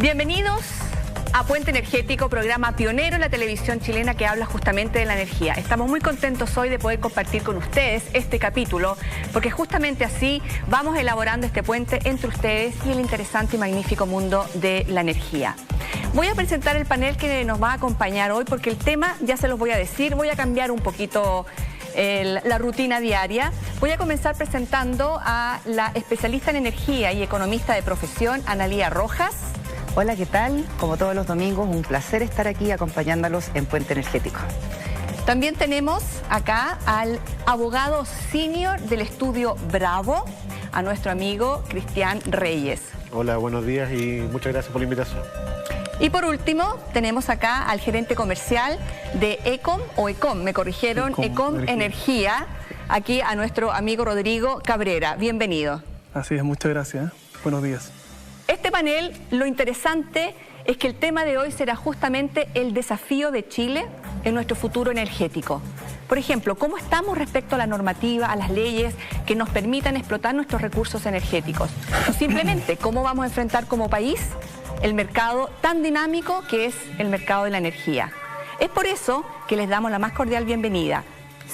Bienvenidos a Puente Energético, programa pionero en la televisión chilena que habla justamente de la energía. Estamos muy contentos hoy de poder compartir con ustedes este capítulo, porque justamente así vamos elaborando este puente entre ustedes y el interesante y magnífico mundo de la energía. Voy a presentar el panel que nos va a acompañar hoy, porque el tema, ya se los voy a decir, voy a cambiar un poquito la rutina diaria. Voy a comenzar presentando a la especialista en energía y economista de profesión, Analía Rojas. Hola, ¿qué tal? Como todos los domingos, un placer estar aquí acompañándolos en Puente Energético. También tenemos acá al abogado senior del estudio Bravo, a nuestro amigo Cristian Reyes. Hola, buenos días y muchas gracias por la invitación. Y por último, tenemos acá al gerente comercial de Ecom, o Ecom, me corrigieron, Ecom Energía, aquí a nuestro amigo Rodrigo Cabrera. Bienvenido. Así es, muchas gracias. Buenos días. Este panel, lo interesante es que el tema de hoy será justamente el desafío de Chile en nuestro futuro energético. Por ejemplo, ¿cómo estamos respecto a la normativa, a las leyes que nos permitan explotar nuestros recursos energéticos? O simplemente, ¿cómo vamos a enfrentar como país el mercado tan dinámico que es el mercado de la energía? Es por eso que les damos la más cordial bienvenida.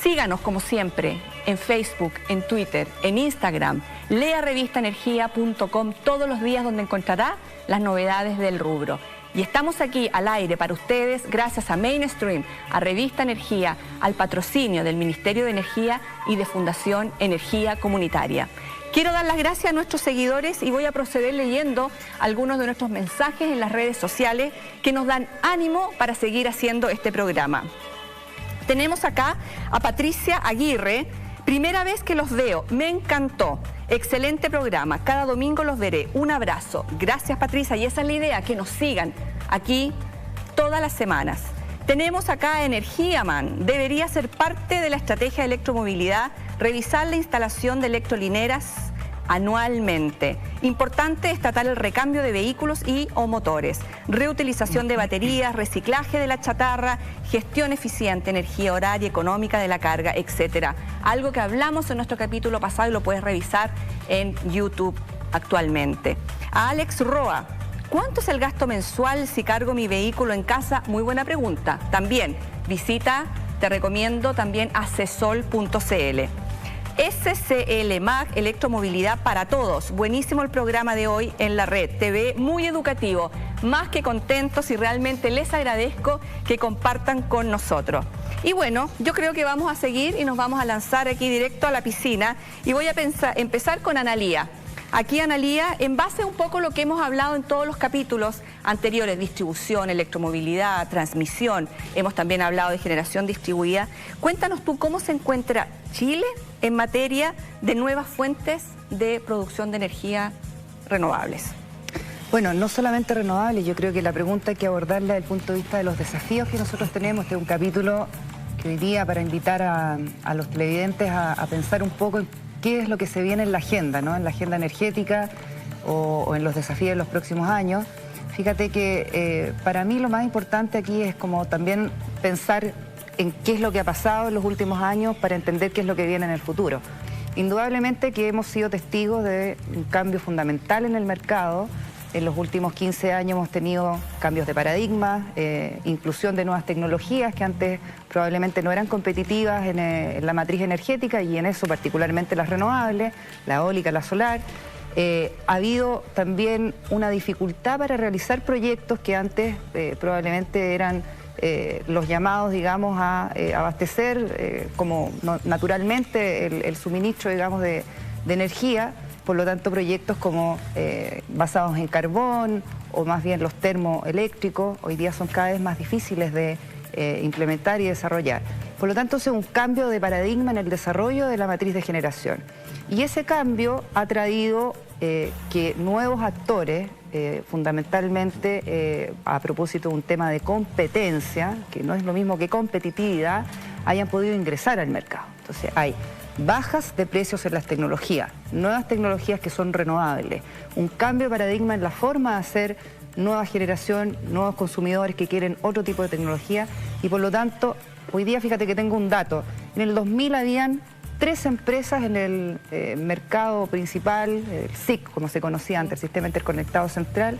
Síganos como siempre en Facebook, en Twitter, en Instagram. Lea revistaenergia.com todos los días, donde encontrará las novedades del rubro. Y estamos aquí al aire para ustedes gracias a Mainstream, a Revista Energía, al patrocinio del Ministerio de Energía y de Fundación Energía Comunitaria. Quiero dar las gracias a nuestros seguidores y voy a proceder leyendo algunos de nuestros mensajes en las redes sociales que nos dan ánimo para seguir haciendo este programa. Tenemos acá a Patricia Aguirre. Primera vez que los veo, me encantó. Excelente programa, cada domingo los veré. Un abrazo. Gracias, Patricia, y esa es la idea, que nos sigan aquí todas las semanas. Tenemos acá a Energiaman. Debería ser parte de la estrategia de electromovilidad revisar la instalación de electrolineras anualmente. Importante destacar el recambio de vehículos y o motores, reutilización de baterías, reciclaje de la chatarra, gestión eficiente, energía horaria, económica de la carga, etcétera. Algo que hablamos en nuestro capítulo pasado y lo puedes revisar en YouTube actualmente. A Alex Roa, ¿cuánto es el gasto mensual si cargo mi vehículo en casa? Muy buena pregunta. También visita, te recomiendo también acesol.cl. SCL MAG, electromovilidad para todos. Buenísimo el programa de hoy en la red TV, muy educativo. Más que contentos y realmente les agradezco que compartan con nosotros. Y bueno, yo creo que vamos a seguir y nos vamos a lanzar aquí directo a la piscina. Y voy a empezar con Analía. Aquí, Analía, en base a un poco lo que hemos hablado en todos los capítulos anteriores, distribución, electromovilidad, transmisión, hemos también hablado de generación distribuida. Cuéntanos tú cómo se encuentra Chile en materia de nuevas fuentes de producción de energía renovables. Bueno, no solamente renovables, yo creo que la pregunta hay que abordarla desde el punto de vista de los desafíos que nosotros tenemos. Este es un capítulo que hoy día, para invitar a los televidentes a pensar un poco en qué es lo que se viene en la agenda, ¿no? En la agenda energética o en los desafíos de los próximos años. Fíjate que para mí lo más importante aquí es como también pensar en qué es lo que ha pasado en los últimos años para entender qué es lo que viene en el futuro. Indudablemente que hemos sido testigos de un cambio fundamental en el mercado. En los últimos 15 años hemos tenido cambios de paradigma, inclusión de nuevas tecnologías que antes probablemente no eran competitivas en la matriz energética, y en eso particularmente las renovables, la eólica, la solar. Ha habido también una dificultad para realizar proyectos que antes probablemente eran los llamados, digamos, a abastecer como naturalmente el suministro, digamos, de energía. Por lo tanto, proyectos como basados en carbón o más bien los termoeléctricos hoy día son cada vez más difíciles de implementar y desarrollar. Por lo tanto, es un cambio de paradigma en el desarrollo de la matriz de generación. Y ese cambio ha traído que nuevos actores, fundamentalmente a propósito de un tema de competencia, que no es lo mismo que competitividad, hayan podido ingresar al mercado. Entonces hay bajas de precios en las tecnologías, nuevas tecnologías que son renovables, un cambio de paradigma en la forma de hacer nueva generación, nuevos consumidores que quieren otro tipo de tecnología, y por lo tanto, hoy día fíjate que tengo un dato, en el 2000 habían 3 empresas en el mercado principal, el SIC, como se conocía antes, el Sistema Interconectado Central,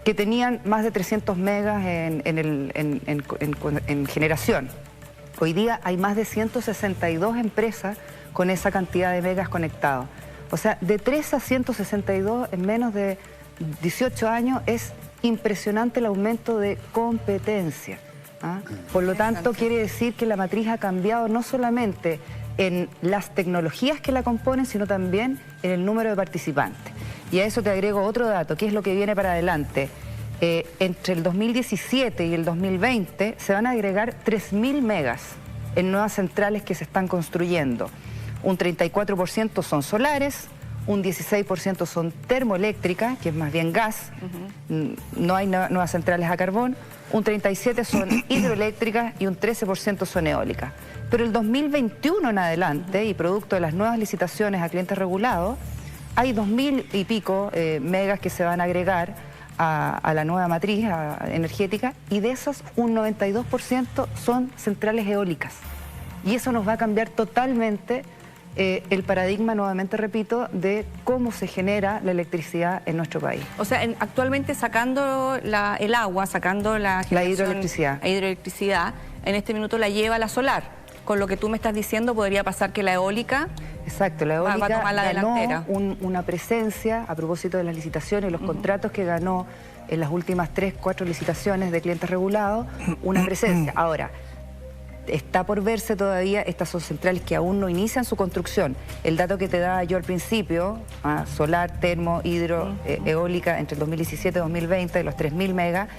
que tenían más de 300 megas en generación. Hoy día hay más de 162 empresas con esa cantidad de megas conectados. O sea, de 3 a 162 en menos de 18 años es impresionante el aumento de competencia. ¿Ah? Por lo tanto, quiere decir que la matriz ha cambiado no solamente en las tecnologías que la componen, sino también en el número de participantes. Y a eso te agrego otro dato, que es lo que viene para adelante. Entre el 2017 y el 2020 se van a agregar 3.000 megas en nuevas centrales que se están construyendo. Un 34% son solares, un 16% son termoeléctricas, que es más bien gas, no hay nuevas centrales a carbón, un 37% son hidroeléctricas y un 13% son eólicas. Pero el 2021 en adelante, y producto de las nuevas licitaciones a clientes regulados, hay 2.000 y pico megas que se van a agregar a la nueva matriz energética, y de esas un 92% son centrales eólicas. Y eso nos va a cambiar totalmente el paradigma, nuevamente repito, de cómo se genera la electricidad en nuestro país. O sea, actualmente sacando el agua, sacando la hidroelectricidad, en este minuto la lleva la solar. Con lo que tú me estás diciendo, podría pasar que la eólica... Exacto, la eólica va a tomar la delantera. Una presencia, a propósito de las licitaciones, los contratos que ganó en las últimas 3, 4 licitaciones de clientes regulados, una presencia. Ahora, está por verse todavía, estas son centrales que aún no inician su construcción. El dato que te daba yo al principio, solar, termo, hidro, eólica, entre el 2017 y 2020, de los 3.000 megas,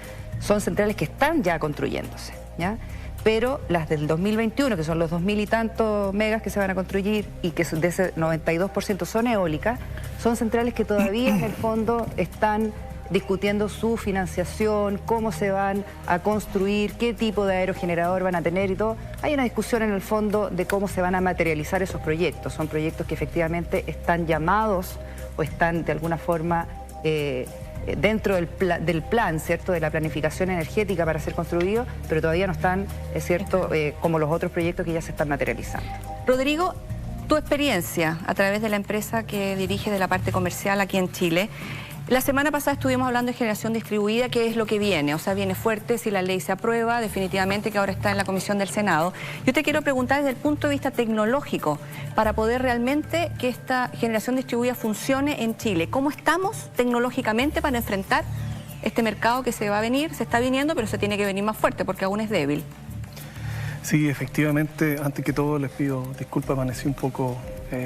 son centrales que están ya construyéndose, ¿ya? Pero las del 2021, que son los 2.000 y tantos megas que se van a construir y que de ese 92% son eólicas, son centrales que todavía en el fondo están discutiendo su financiación, cómo se van a construir, qué tipo de aerogenerador van a tener y todo. Hay una discusión en el fondo de cómo se van a materializar esos proyectos. Son proyectos que efectivamente están llamados o están de alguna forma dentro del plan, ¿cierto?, de la planificación energética para ser construidos, pero todavía no están, es cierto, como los otros proyectos que ya se están materializando. Rodrigo, tu experiencia a través de la empresa que diriges de la parte comercial aquí en Chile. La semana pasada estuvimos hablando de generación distribuida, que es lo que viene, o sea, viene fuerte si la ley se aprueba, definitivamente, que ahora está en la Comisión del Senado. Yo te quiero preguntar desde el punto de vista tecnológico, para poder realmente que esta generación distribuida funcione en Chile. ¿Cómo estamos tecnológicamente para enfrentar este mercado que se va a venir? Se está viniendo, pero se tiene que venir más fuerte porque aún es débil. Sí, efectivamente, antes que todo les pido disculpas, amanecí un poco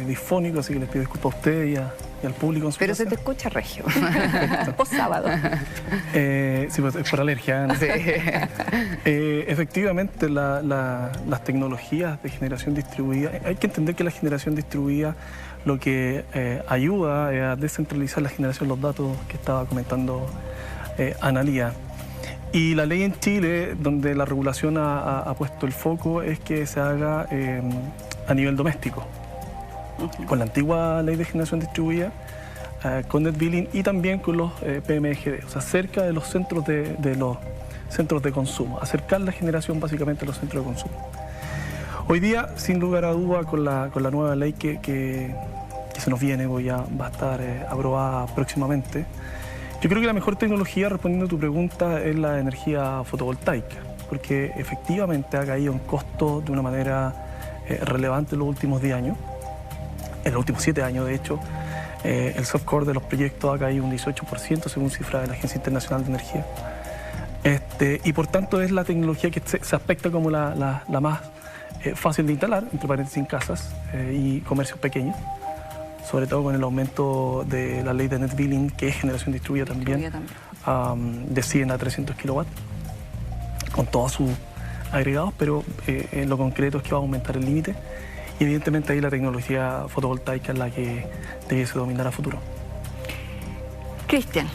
disfónico, así que les pido disculpas a ustedes y al público en su Pero casa. se te escucha regio. Post sábado. Sí, pues es por alergia, ¿no? Sí. Efectivamente, las tecnologías de generación distribuida, hay que entender que la generación distribuida lo que ayuda es a descentralizar la generación de los datos que estaba comentando Analía. Y la ley en Chile, donde la regulación ha puesto el foco, es que se haga a nivel doméstico. Con la antigua ley de generación distribuida, con net billing y también con los PMGD, o sea, cerca de los centros de consumo, acercar la generación básicamente a los centros de consumo. Hoy día, sin lugar a duda, con la nueva ley que se nos viene, ya va a estar aprobada próximamente, yo creo que la mejor tecnología, respondiendo a tu pregunta, es la energía fotovoltaica, porque efectivamente ha caído en costo de una manera relevante en los últimos 10 años. En los últimos 7 años, de hecho, el softcore de los proyectos ha caído un 18% según cifras de la Agencia Internacional de Energía. Y por tanto es la tecnología que se aspecta como la más fácil de instalar, entre paréntesis, en casas y comercios pequeños, sobre todo con el aumento de la ley de net billing, que es generación distribuida también. De 100 a 300 kilowatts, con todos sus agregados, pero en lo concreto es que va a aumentar el límite. Y evidentemente ahí la tecnología fotovoltaica es la que debiese dominar a futuro. Cristian,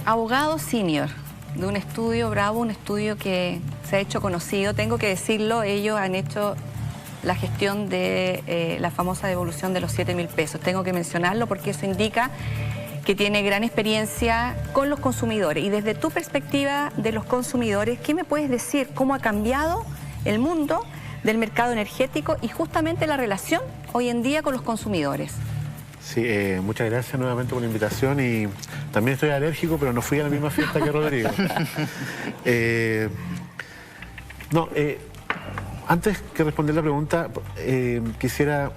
abogado senior de un estudio Bravo, un estudio que se ha hecho conocido, tengo que decirlo, ellos han hecho la gestión de la famosa devolución de los 7.000 pesos. Tengo que mencionarlo porque eso indica que tiene gran experiencia con los consumidores. Y desde tu perspectiva de los consumidores, ¿qué me puedes decir? ¿Cómo ha cambiado el mundo del mercado energético y justamente la relación hoy en día con los consumidores? Sí, muchas gracias nuevamente por la invitación y también estoy alérgico, pero no fui a la misma fiesta que Rodrigo. Antes que responder la pregunta, quisiera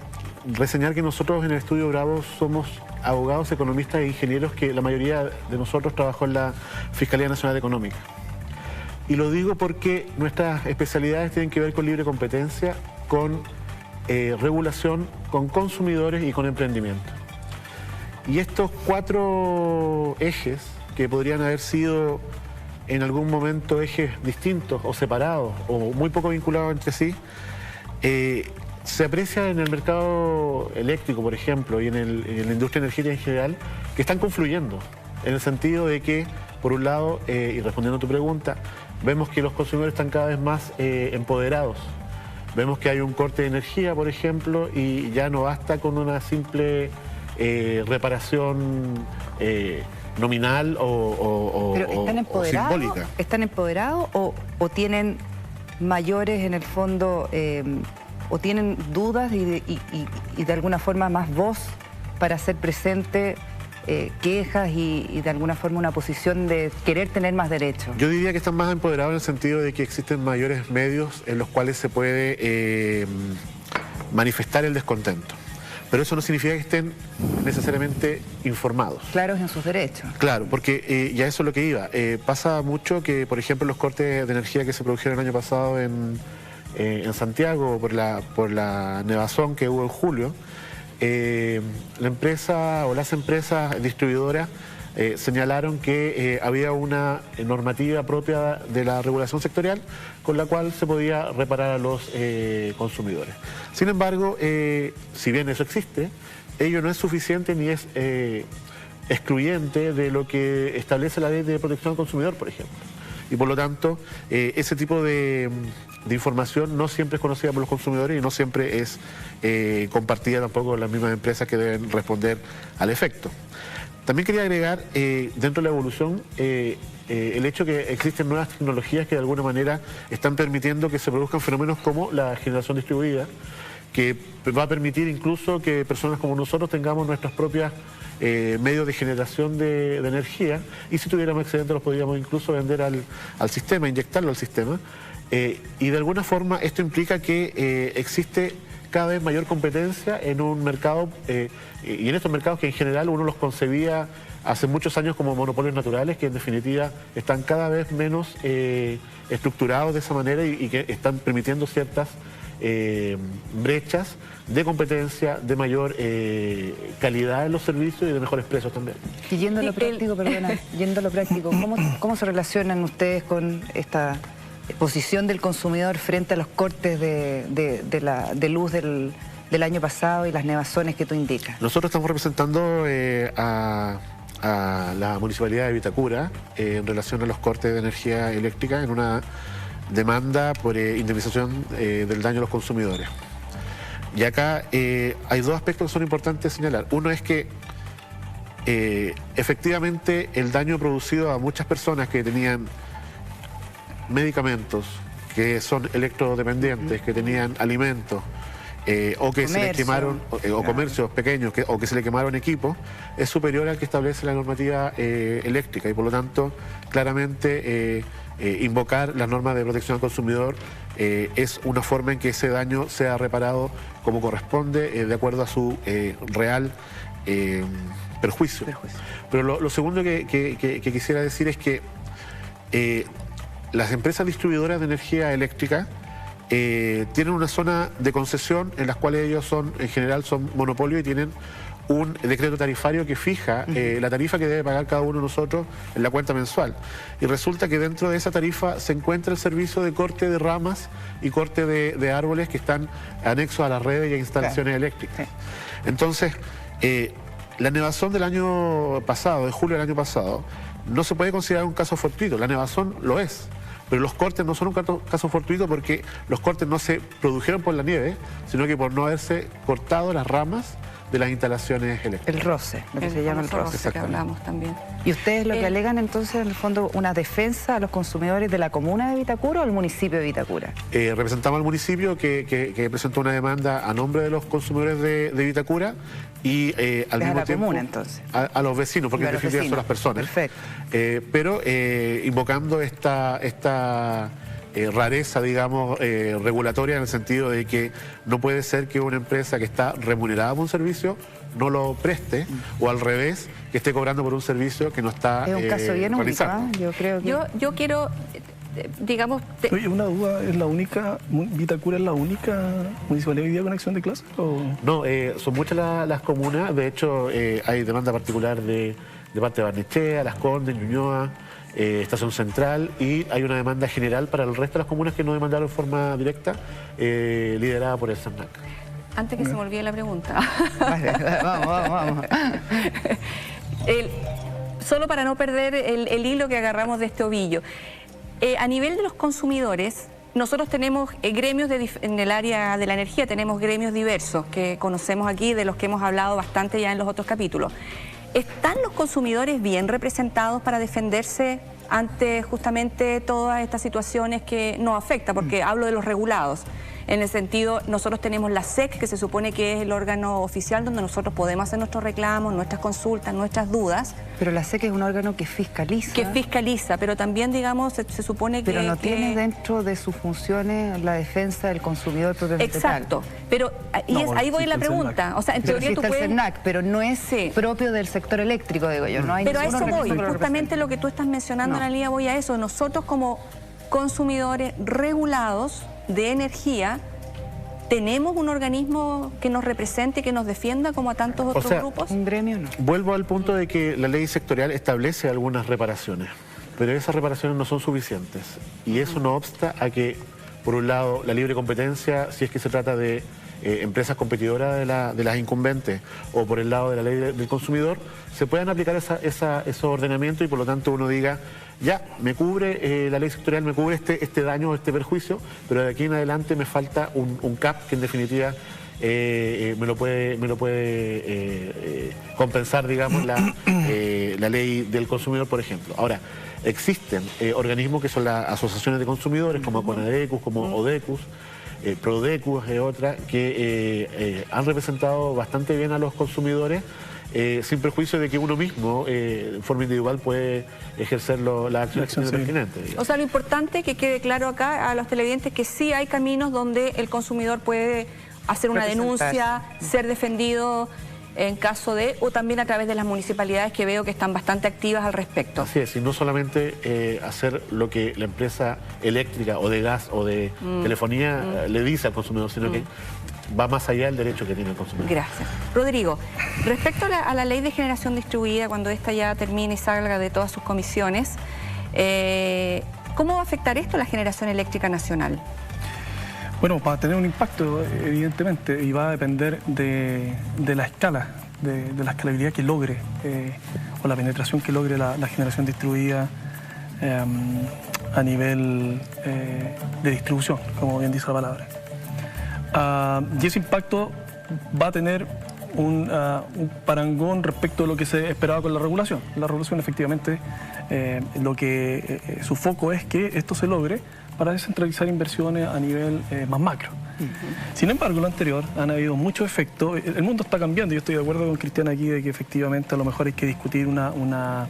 reseñar que nosotros en el Estudio Bravo somos abogados, economistas e ingenieros que la mayoría de nosotros trabajó en la Fiscalía Nacional Económica. Y lo digo porque nuestras especialidades tienen que ver con libre competencia, con regulación, con consumidores y con emprendimiento. Y estos 4 ejes, que podrían haber sido en algún momento ejes distintos o separados o muy poco vinculados entre sí, se aprecia en el mercado eléctrico, por ejemplo, y en la industria energética en general, que están confluyendo, en el sentido de que, por un lado, y respondiendo a tu pregunta, vemos que los consumidores están cada vez más empoderados. Vemos que hay un corte de energía, por ejemplo, y ya no basta con una simple reparación nominal o simbólica. ¿Están empoderados o tienen mayores, en el fondo, o tienen dudas y de alguna forma más voz para hacer presente quejas y de alguna forma una posición de querer tener más derechos? Yo diría que están más empoderados en el sentido de que existen mayores medios en los cuales se puede manifestar el descontento. Pero eso no significa que estén necesariamente informados. Claros en sus derechos. Claro, porque ya eso es lo que iba. Pasa mucho que, por ejemplo, los cortes de energía que se produjeron el año pasado en Santiago por la nevazón que hubo en julio, la empresa o las empresas distribuidoras señalaron que había una normativa propia de la regulación sectorial con la cual se podía reparar a los consumidores. Sin embargo, si bien eso existe, ello no es suficiente ni es excluyente de lo que establece la Ley de Protección al Consumidor, por ejemplo. Y por lo tanto, ese tipo de información no siempre es conocida por los consumidores y no siempre es compartida tampoco con las mismas empresas que deben responder al efecto. También quería agregar, dentro de la evolución, el hecho que existen nuevas tecnologías que de alguna manera están permitiendo que se produzcan fenómenos como la generación distribuida, que va a permitir incluso que personas como nosotros tengamos nuestros propios medios de generación de energía, y si tuviéramos excedentes los podríamos incluso vender al sistema, inyectarlo al sistema. Y de alguna forma esto implica que existe cada vez mayor competencia en un mercado, y en estos mercados que en general uno los concebía hace muchos años como monopolios naturales, que en definitiva están cada vez menos estructurados de esa manera y que están permitiendo ciertas brechas de competencia, de mayor calidad en los servicios y de mejores precios también. Y yendo a lo práctico, perdona, yendo a lo práctico, ¿cómo se relacionan ustedes con esta posición del consumidor frente a los cortes de luz del año pasado y las nevazones que tú indicas? Nosotros estamos representando a la Municipalidad de Vitacura en relación a los cortes de energía eléctrica en una demanda por indemnización del daño a los consumidores. Y acá hay 2 aspectos que son importantes señalar. Uno es que efectivamente el daño producido a muchas personas que tenían medicamentos, que son electrodependientes, que tenían alimentos, o que se les quemaron, o comercios pequeños, o que se le quemaron equipos, es superior al que establece la normativa eléctrica y por lo tanto claramente invocar las normas de protección al consumidor es una forma en que ese daño sea reparado como corresponde, de acuerdo a su real perjuicio. Pero lo segundo que quisiera decir es que las empresas distribuidoras de energía eléctrica tienen una zona de concesión en las cuales ellos en general son monopolio y tienen un decreto tarifario que fija la tarifa que debe pagar cada uno de nosotros en la cuenta mensual. Y resulta que dentro de esa tarifa se encuentra el servicio de corte de ramas y corte de árboles que están anexos a las redes y a instalaciones eléctricas. Entonces, la nevazón del año pasado, de julio del año pasado, no se puede considerar un caso fortuito. La nevazón lo es. Pero los cortes no son un caso fortuito porque los cortes no se produjeron por la nieve, sino que por no haberse cortado las ramas de las instalaciones eléctricas. El roce, lo que se llama el roce. Que hablamos también. ¿Y ustedes lo que alegan entonces, en el fondo, una defensa a los consumidores de la comuna de Vitacura o el municipio de Vitacura? Representamos al municipio que presentó una demanda a nombre de los consumidores de Vitacura y al mismo tiempo comuna, entonces. A los vecinos, porque en definitiva son las personas. Perfecto. Pero invocando esta rareza, digamos, regulatoria, en el sentido de que no puede ser que una empresa que está remunerada por un servicio no lo preste, o al revés, que esté cobrando por un servicio que no está Es un caso bien único, realizando. yo creo que... Yo quiero, digamos... Oye, una duda, ¿es la única, Vitacura es la única municipalidad hoy día con acción de clase? ¿O? No, son muchas las comunas, de hecho hay demanda particular de parte de Barnechea, Las Condes, Ñuñoa, Estación Central, y hay una demanda general para el resto de las comunas que no demandaron de forma directa, liderada por el CERNAC. Antes que se me olvide la pregunta. Vale, vamos. Solo para no perder el hilo que agarramos de este ovillo. A nivel de los consumidores, nosotros tenemos gremios en el área de la energía, tenemos gremios diversos que conocemos aquí, de los que hemos hablado bastante ya en los otros capítulos. ¿Están los consumidores bien representados para defenderse ante justamente todas estas situaciones que nos afectan? Porque hablo de los regulados. En el sentido, nosotros tenemos la SEC, que se supone que es el órgano oficial donde nosotros podemos hacer nuestros reclamos, nuestras consultas, nuestras dudas. Pero la SEC es un órgano que fiscaliza. Que fiscaliza, pero también, digamos, se supone que... Pero no tiene dentro de sus funciones la defensa del consumidor propiamente tal. Exacto, pero ahí voy a la pregunta. O sea, en teoría tú puedes... el CERNAC, pero no es propio del sector eléctrico, digo yo. No hay pero a eso voy, que justamente lo que tú estás mencionando, Analía, voy a eso. Nosotros como consumidores regulados de energía, ¿tenemos un organismo que nos represente, que nos defienda como a tantos otros grupos? Un gremio no. Vuelvo al punto de que la ley sectorial establece algunas reparaciones, pero esas reparaciones no son suficientes. Y eso no obsta a que, por un lado, la libre competencia, si es que se trata de empresas competidoras de las incumbentes, o por el lado de la ley del consumidor, se puedan aplicar esos ordenamientos y por lo tanto uno diga, ya, me cubre, la ley sectorial me cubre este daño o este perjuicio, pero de aquí en adelante me falta un CAP que en definitiva me lo puede compensar, digamos, la ley del consumidor, por ejemplo. Ahora, existen organismos que son las asociaciones de consumidores, como Conadecus, como Odecus, Prodecus es otra, que han representado bastante bien a los consumidores, sin perjuicio de que uno mismo, de forma individual, puede ejercer las acciones pertinentes. O sea, lo importante que quede claro acá a los televidentes que sí hay caminos donde el consumidor puede hacer una denuncia, ser defendido en caso de, o también a través de las municipalidades que veo que están bastante activas al respecto. Así es, y no solamente hacer lo que la empresa eléctrica o de gas o de telefonía le dice al consumidor, sino que va más allá del derecho que tiene el consumidor. Gracias. Rodrigo, respecto a la ley de generación distribuida, cuando esta ya termine y salga de todas sus comisiones, ¿cómo va a afectar esto a la generación eléctrica nacional? Bueno, va a tener un impacto, evidentemente, y va a depender de la escala, de la escalabilidad que logre, o la penetración que logre la generación distribuida a nivel de distribución, como bien dice la palabra. Y ese impacto va a tener un parangón respecto a lo que se esperaba con la regulación. La regulación, efectivamente, su foco es que esto se logre para descentralizar inversiones a nivel más macro. Sin embargo, lo anterior, han habido muchos efectos. El mundo está cambiando. Yo estoy de acuerdo con Cristian aquí de que efectivamente a lo mejor hay que discutir una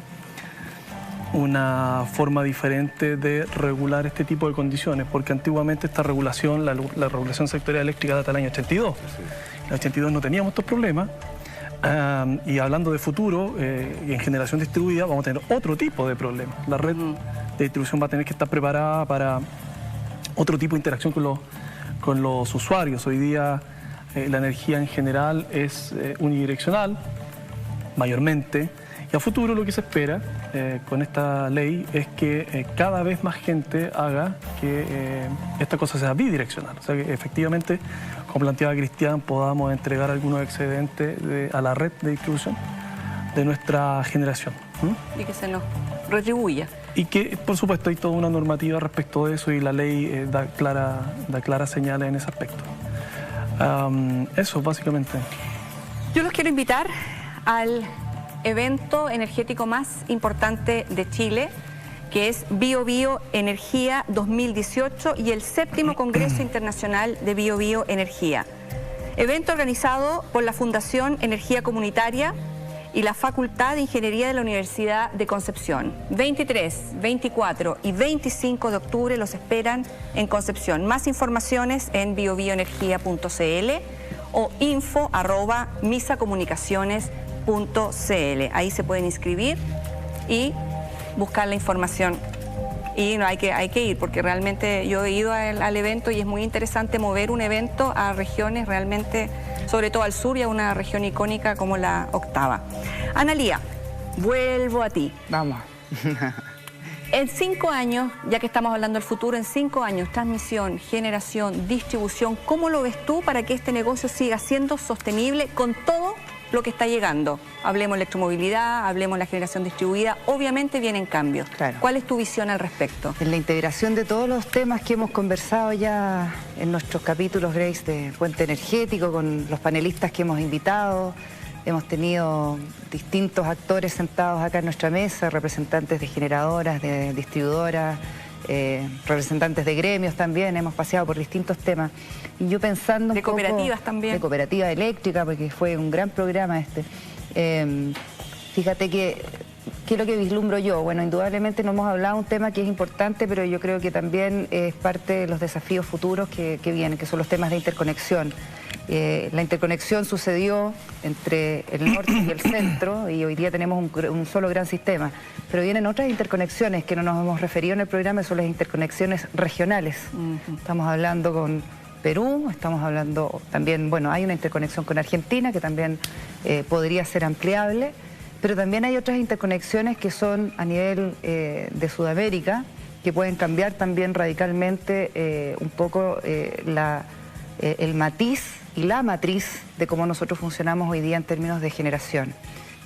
forma diferente de regular este tipo de condiciones, porque antiguamente esta regulación, la regulación sectorial eléctrica data del año 82. En el 82 no teníamos estos problemas. Y hablando de futuro, en generación distribuida vamos a tener otro tipo de problemas. La red de distribución va a tener que estar preparada para otro tipo de interacción con los usuarios. Hoy día la energía en general es unidireccional, mayormente, y a futuro lo que se espera con esta ley es que cada vez más gente haga que esta cosa sea bidireccional. O sea que efectivamente, como planteaba Cristian, podamos entregar algunos excedentes a la red de distribución de nuestra generación. Y que se nos retribuya. Y que, por supuesto, hay toda una normativa respecto de eso y la ley da claras señales en ese aspecto. Eso, básicamente. Yo los quiero invitar al evento energético más importante de Chile, que es BioBio-Energía 2018 y el 7º Congreso Internacional de BioBio-Energía. Evento organizado por la Fundación Energía Comunitaria y la Facultad de Ingeniería de la Universidad de Concepción. 23, 24 y 25 de octubre los esperan en Concepción. Más informaciones en biobioenergia.cl o info@misacomunicaciones.cl. Ahí se pueden inscribir y buscar la información. Y no, hay que ir, porque realmente yo he ido al evento y es muy interesante mover un evento a regiones realmente, sobre todo al sur y a una región icónica como la octava. Analía, vuelvo a ti. Vamos. En 5 años, ya que estamos hablando del futuro, en 5 años, transmisión, generación, distribución, ¿cómo lo ves tú para que este negocio siga siendo sostenible con todo lo que está llegando? Hablemos electromovilidad, hablemos la generación distribuida, obviamente vienen cambios. Claro. ¿Cuál es tu visión al respecto? En la integración de todos los temas que hemos conversado ya en nuestros capítulos, Grace, de Puente Energético, con los panelistas que hemos invitado, hemos tenido distintos actores sentados acá en nuestra mesa, representantes de generadoras, de distribuidoras, representantes de gremios también, hemos paseado por distintos temas. Y yo pensando de cooperativas también. De cooperativa eléctrica, porque fue un gran programa este. Fíjate que ¿qué es lo que vislumbro yo? Bueno, indudablemente no hemos hablado de un tema que es importante, pero yo creo que también es parte de los desafíos futuros que vienen, que son los temas de interconexión. La interconexión sucedió entre el norte y el centro y hoy día tenemos un solo gran sistema, pero vienen otras interconexiones que no nos hemos referido en el programa, son las interconexiones regionales. Estamos hablando con Perú, estamos hablando también, bueno, hay una interconexión con Argentina que también podría ser ampliable, pero también hay otras interconexiones que son a nivel de Sudamérica, que pueden cambiar también radicalmente un poco el matiz y la matriz de cómo nosotros funcionamos hoy día en términos de generación.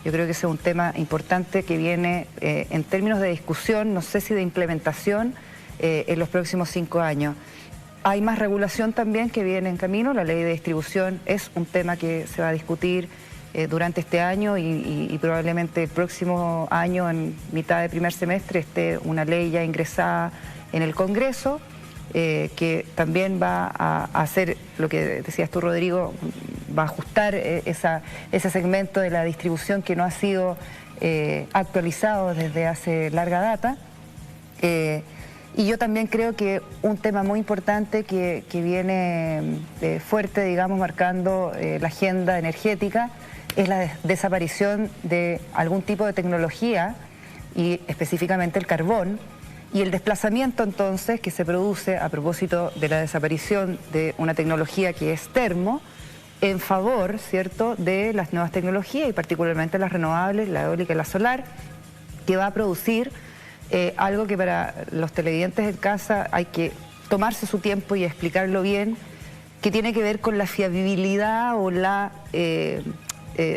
Yo creo que ese es un tema importante que viene en términos de discusión, no sé si de implementación, en los próximos 5 años. Hay más regulación también que viene en camino, la ley de distribución es un tema que se va a discutir durante este año y probablemente el próximo año, en mitad de primer semestre, esté una ley ya ingresada en el Congreso, que también va a hacer lo que decías tú, Rodrigo, va a ajustar ese segmento de la distribución que no ha sido actualizado desde hace larga data. Y yo también creo que un tema muy importante que viene fuerte, digamos, marcando la agenda energética es la desaparición de algún tipo de tecnología y específicamente el carbón, y el desplazamiento entonces que se produce a propósito de la desaparición de una tecnología que es termo en favor, ¿cierto?, de las nuevas tecnologías y particularmente las renovables, la eólica y la solar, que va a producir algo que para los televidentes en casa hay que tomarse su tiempo y explicarlo bien, que tiene que ver con la fiabilidad o la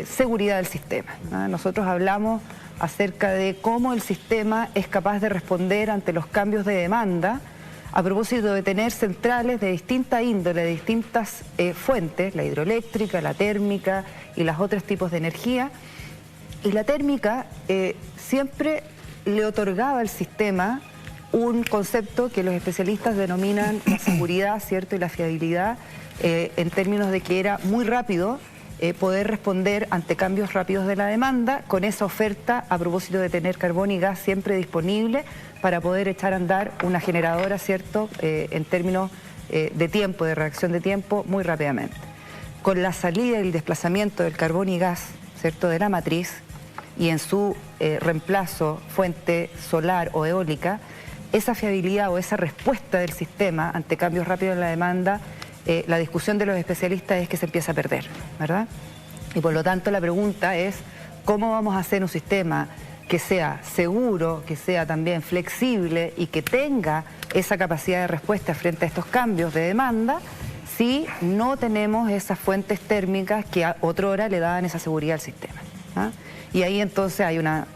seguridad del sistema, ¿no? Nosotros hablamos acerca de cómo el sistema es capaz de responder ante los cambios de demanda a propósito de tener centrales de distinta índole, de distintas fuentes, la hidroeléctrica, la térmica y los otros tipos de energía. Y la térmica siempre le otorgaba al sistema un concepto que los especialistas denominan la seguridad, ¿cierto?, y la fiabilidad, en términos de que era muy rápido poder responder ante cambios rápidos de la demanda con esa oferta a propósito de tener carbón y gas siempre disponible para poder echar a andar una generadora, ¿cierto?, en términos de tiempo, de reacción de tiempo, muy rápidamente. Con la salida y el desplazamiento del carbón y gas, ¿cierto?, de la matriz y en su reemplazo fuente solar o eólica, esa fiabilidad o esa respuesta del sistema ante cambios rápidos en la demanda, la discusión de los especialistas es que se empieza a perder, ¿verdad? Y por lo tanto la pregunta es cómo vamos a hacer un sistema que sea seguro, que sea también flexible y que tenga esa capacidad de respuesta frente a estos cambios de demanda si no tenemos esas fuentes térmicas que a otrora le daban esa seguridad al sistema, ¿ah? Y ahí entonces hay una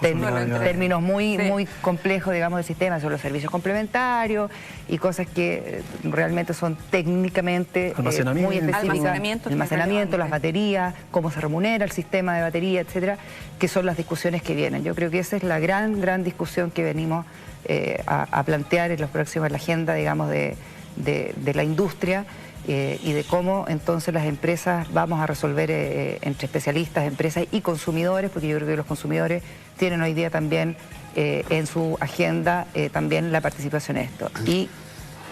términos muy complejos, digamos, del sistema, son los servicios complementarios y cosas que realmente son técnicamente muy específicas. Almacenamiento, las baterías, cómo se remunera el sistema de batería, etcétera, que son las discusiones que vienen. Yo creo que esa es la gran discusión que venimos a plantear en los próximos, en la agenda, digamos, de la industria. Y de cómo entonces las empresas vamos a resolver entre especialistas, empresas y consumidores, porque yo creo que los consumidores tienen hoy día también en su agenda también la participación en esto. Y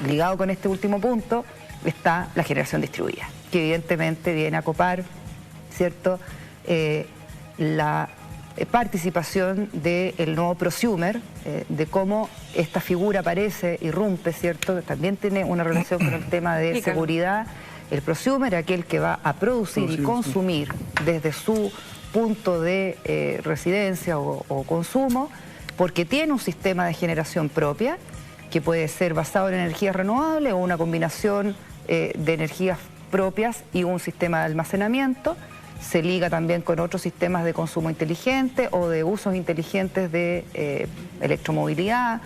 ligado con este último punto está la generación distribuida, que evidentemente viene a copar, ¿cierto?, la participación del nuevo prosumer, de cómo esta figura aparece, irrumpe, ¿cierto? También tiene una relación con el tema de seguridad. El prosumer, aquel que va a producir y consumir desde su punto de residencia o consumo, porque tiene un sistema de generación propia, que puede ser basado en energías renovables o una combinación de energías propias y un sistema de almacenamiento. Se liga también con otros sistemas de consumo inteligente o de usos inteligentes de electromovilidad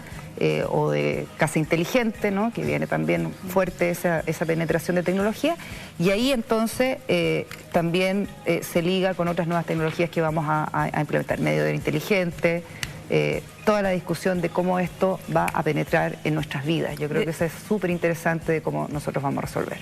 o de casa inteligente, ¿no?, que viene también fuerte esa penetración de tecnología. Y ahí entonces también se liga con otras nuevas tecnologías que vamos a implementar, medidor inteligente, toda la discusión de cómo esto va a penetrar en nuestras vidas. Yo creo que eso es súper interesante de cómo nosotros vamos a resolver.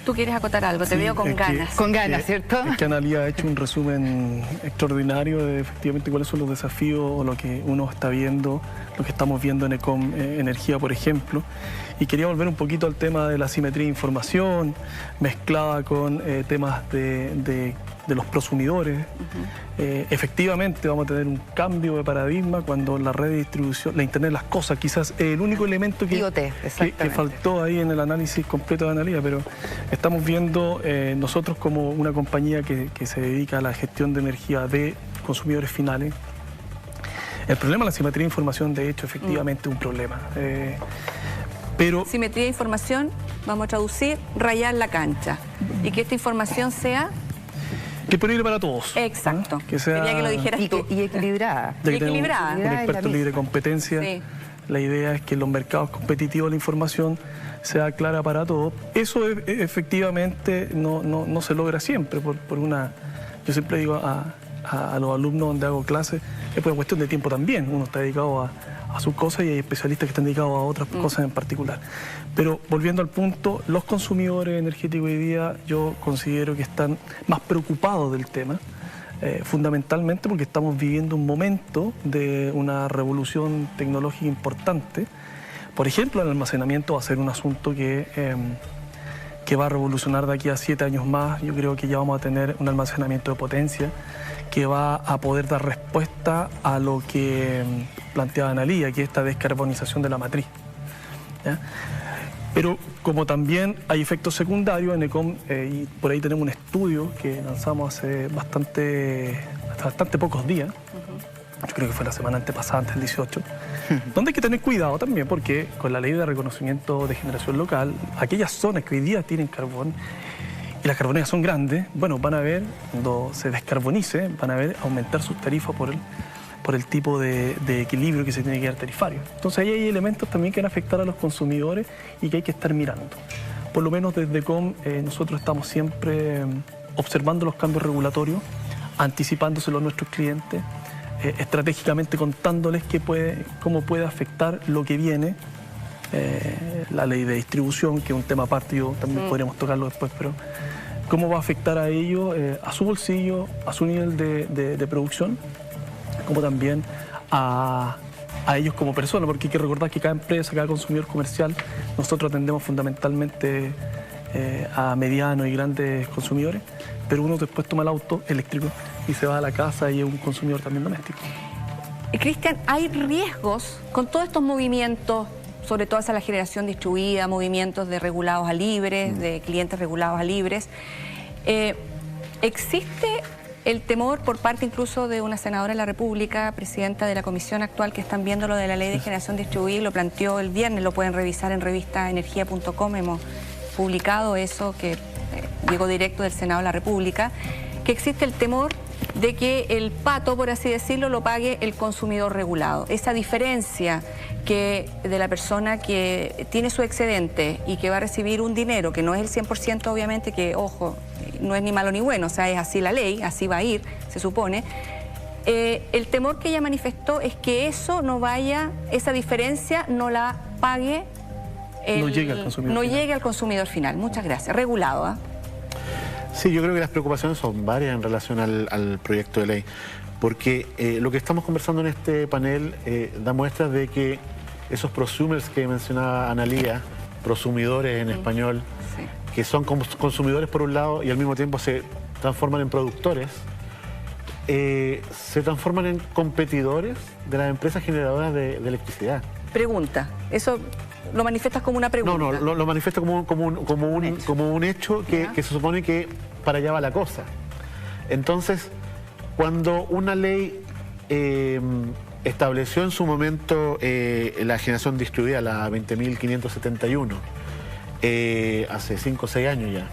Tú quieres acotar algo, te veo con ganas. Con ganas, ¿cierto? Es que Analía ha hecho un resumen extraordinario de efectivamente cuáles son los desafíos o lo que uno está viendo, lo que estamos viendo en Ecom Energía, por ejemplo. Y quería volver un poquito al tema de la asimetría de información, mezclada con temas de los prosumidores. Efectivamente vamos a tener un cambio de paradigma cuando la red de distribución, la Internet de las cosas, quizás el único elemento que faltó ahí en el análisis completo de Analía, pero estamos viendo nosotros como una compañía que se dedica a la gestión de energía de consumidores finales. El problema de la asimetría de información, de hecho, efectivamente es un problema. Pero simetría de información, vamos a traducir, rayar la cancha. Y que esta información sea... que es disponible para todos. Exacto. ¿no? Que sea... Quería que lo dijeras tú. Y equilibrada. Y equilibrada. Un experto libre de competencia. Sí. La idea es que en los mercados competitivos la información sea clara para todos. Eso efectivamente no se logra siempre por una... Yo siempre digo a los alumnos donde hago clases, es por cuestión de tiempo también. Uno está dedicado a sus cosas y hay especialistas que están dedicados a otras cosas en particular. Pero volviendo al punto, los consumidores energéticos hoy día yo considero que están más preocupados del tema, fundamentalmente porque estamos viviendo un momento de una revolución tecnológica importante. Por ejemplo, el almacenamiento va a ser un asunto que va a revolucionar de aquí a 7 años más. Yo creo que ya vamos a tener un almacenamiento de potencia que va a poder dar respuesta a lo que planteaba Analía, que es esta descarbonización de la matriz. ¿Ya? Pero como también hay efectos secundarios en Ecom, y por ahí tenemos un estudio que lanzamos hace bastante pocos días, yo creo que fue la semana antepasada, antes del 18, donde hay que tener cuidado también, porque con la ley de reconocimiento de generación local, aquellas zonas que hoy día tienen carbón, y las carboneras son grandes, bueno, van a ver, cuando se descarbonice, van a ver aumentar sus tarifas por el tipo de equilibrio que se tiene que dar tarifario. Entonces ahí hay elementos también que van a afectar a los consumidores y que hay que estar mirando. Por lo menos desde Ecom nosotros estamos siempre observando los cambios regulatorios, anticipándoselo a nuestros clientes, estratégicamente contándoles cómo puede afectar lo que viene, la ley de distribución, que es un tema aparte, yo también podríamos tocarlo después, pero cómo va a afectar a ellos, a su bolsillo, a su nivel de producción, como también a ellos como personas, porque hay que recordar que cada empresa, cada consumidor comercial, nosotros atendemos fundamentalmente a medianos y grandes consumidores, pero uno después toma el auto eléctrico y se va a la casa y es un consumidor también doméstico. Cristian, ¿hay riesgos con todos estos movimientos, sobre todo hacia la generación distribuida, movimientos de regulados a libres, de clientes regulados a libres? ¿Existe el temor por parte incluso de una senadora de la República, presidenta de la comisión actual, que están viendo lo de la ley de generación distribuida, lo planteó el viernes, lo pueden revisar en revistaenergia.com, hemos publicado eso que llegó directo del Senado de la República, que existe el temor de que el pato, por así decirlo, lo pague el consumidor regulado. Esa diferencia que de la persona que tiene su excedente y que va a recibir un dinero que no es el 100%, obviamente, que, ojo, no es ni malo ni bueno, o sea, es así la ley, así va a ir, se supone. El temor que ella manifestó es que eso no vaya, esa diferencia no la pague, no llegue al consumidor final. Muchas gracias. Regulado, ¿ah? Sí, yo creo que las preocupaciones son varias en relación al proyecto de ley, porque lo que estamos conversando en este panel da muestras de que esos prosumers que mencionaba Analía, prosumidores en español, sí, que son consumidores por un lado y al mismo tiempo se transforman en productores, se transforman en competidores de las empresas generadoras de electricidad. Pregunta, eso lo manifiestas como una pregunta. No, lo manifiesto como un hecho que se supone que para allá va la cosa. Entonces, cuando una ley estableció en su momento la generación distribuida, la 20.571, hace 5 o 6 años ya,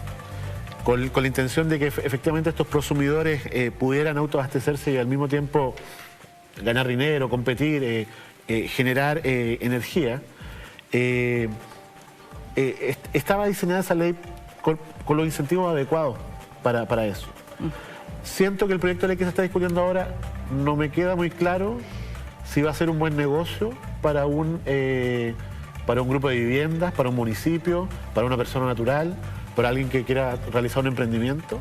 con la intención de que efectivamente estos prosumidores pudieran autoabastecerse y al mismo tiempo ganar dinero, competir, generar energía, estaba diseñada esa ley con los incentivos adecuados para eso. Siento que el proyecto de ley que se está discutiendo ahora no me queda muy claro si va a ser un buen negocio para un grupo de viviendas, para un municipio, para una persona natural, para alguien que quiera realizar un emprendimiento,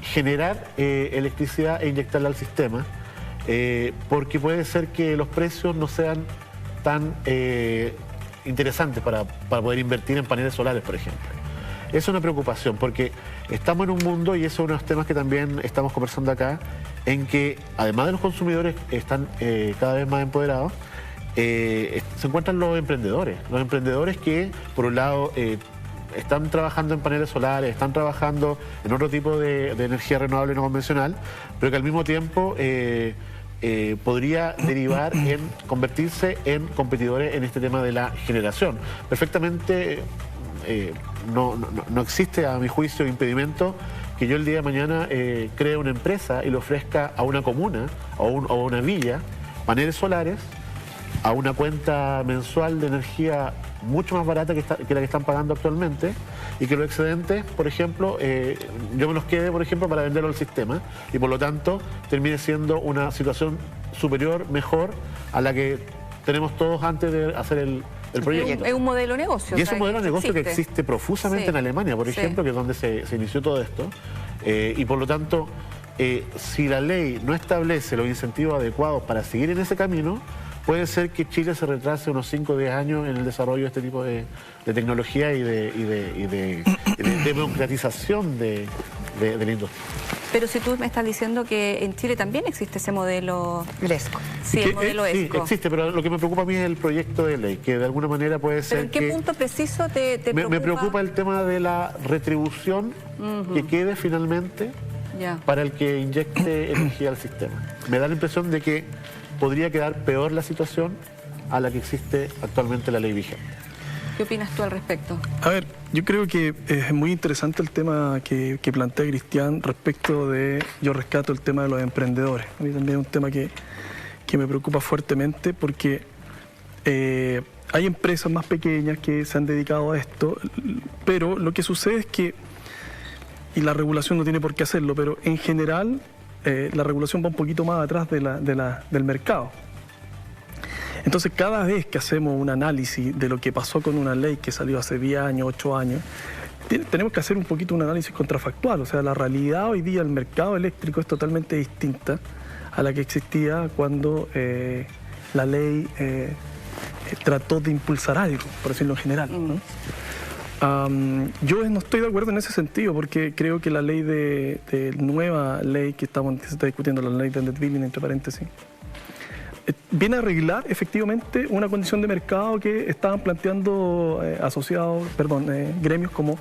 generar electricidad e inyectarla al sistema, porque puede ser que los precios no sean tan interesantes para poder invertir en paneles solares, por ejemplo. Es una preocupación porque estamos en un mundo, y eso es uno de los temas que también estamos conversando acá, en que además de los consumidores están cada vez más empoderados, se encuentran los emprendedores que por un lado están trabajando en paneles solares, están trabajando en otro tipo de energía renovable no convencional, pero que al mismo tiempo podría derivar en convertirse en competidores en este tema de la generación. Perfectamente no existe, a mi juicio, impedimento que yo el día de mañana cree una empresa y le ofrezca a una comuna o a una villa paneles solares a una cuenta mensual de energía mucho más barata que la que están pagando actualmente, y que los excedentes, por ejemplo, yo me los quede, por ejemplo, para venderlo al sistema, y por lo tanto termine siendo una situación superior, mejor a la que tenemos todos antes de hacer el proyecto. Es un modelo de negocio. Y es un modelo de negocio que existe profusamente en Alemania, por ejemplo, que es donde se inició todo esto. Y por lo tanto, si la ley no establece los incentivos adecuados para seguir en ese camino, puede ser que Chile se retrase unos 5 o 10 años en el desarrollo de este tipo de tecnología y de democratización de la industria. Pero si tú me estás diciendo que en Chile también existe ese modelo... El ESCO. Sí, el modelo ESCO. Sí, existe, pero lo que me preocupa a mí es el proyecto de ley, que de alguna manera puede ser ¿Pero en qué punto preciso te preocupa? Me preocupa el tema de la retribución que quede finalmente para el que inyecte energía al sistema. Me da la impresión de que podría quedar peor la situación a la que existe actualmente la ley vigente. ¿Qué opinas tú al respecto? A ver, yo creo que es muy interesante el tema que plantea Cristian respecto de, yo rescato el tema de los emprendedores. A mí también es un tema que me preocupa fuertemente porque hay empresas más pequeñas que se han dedicado a esto, pero lo que sucede es que, y la regulación no tiene por qué hacerlo, pero en general la regulación va un poquito más atrás del mercado. Entonces, cada vez que hacemos un análisis de lo que pasó con una ley que salió hace 10 años, 8 años, tenemos que hacer un poquito un análisis contrafactual. O sea, la realidad hoy día del mercado eléctrico es totalmente distinta a la que existía cuando la ley trató de impulsar algo, por decirlo en general, ¿no? Yo no estoy de acuerdo en ese sentido, porque creo que la ley de nueva ley que se está discutiendo, la ley de net billing, entre paréntesis, viene a arreglar efectivamente una condición de mercado que estaban planteando gremios como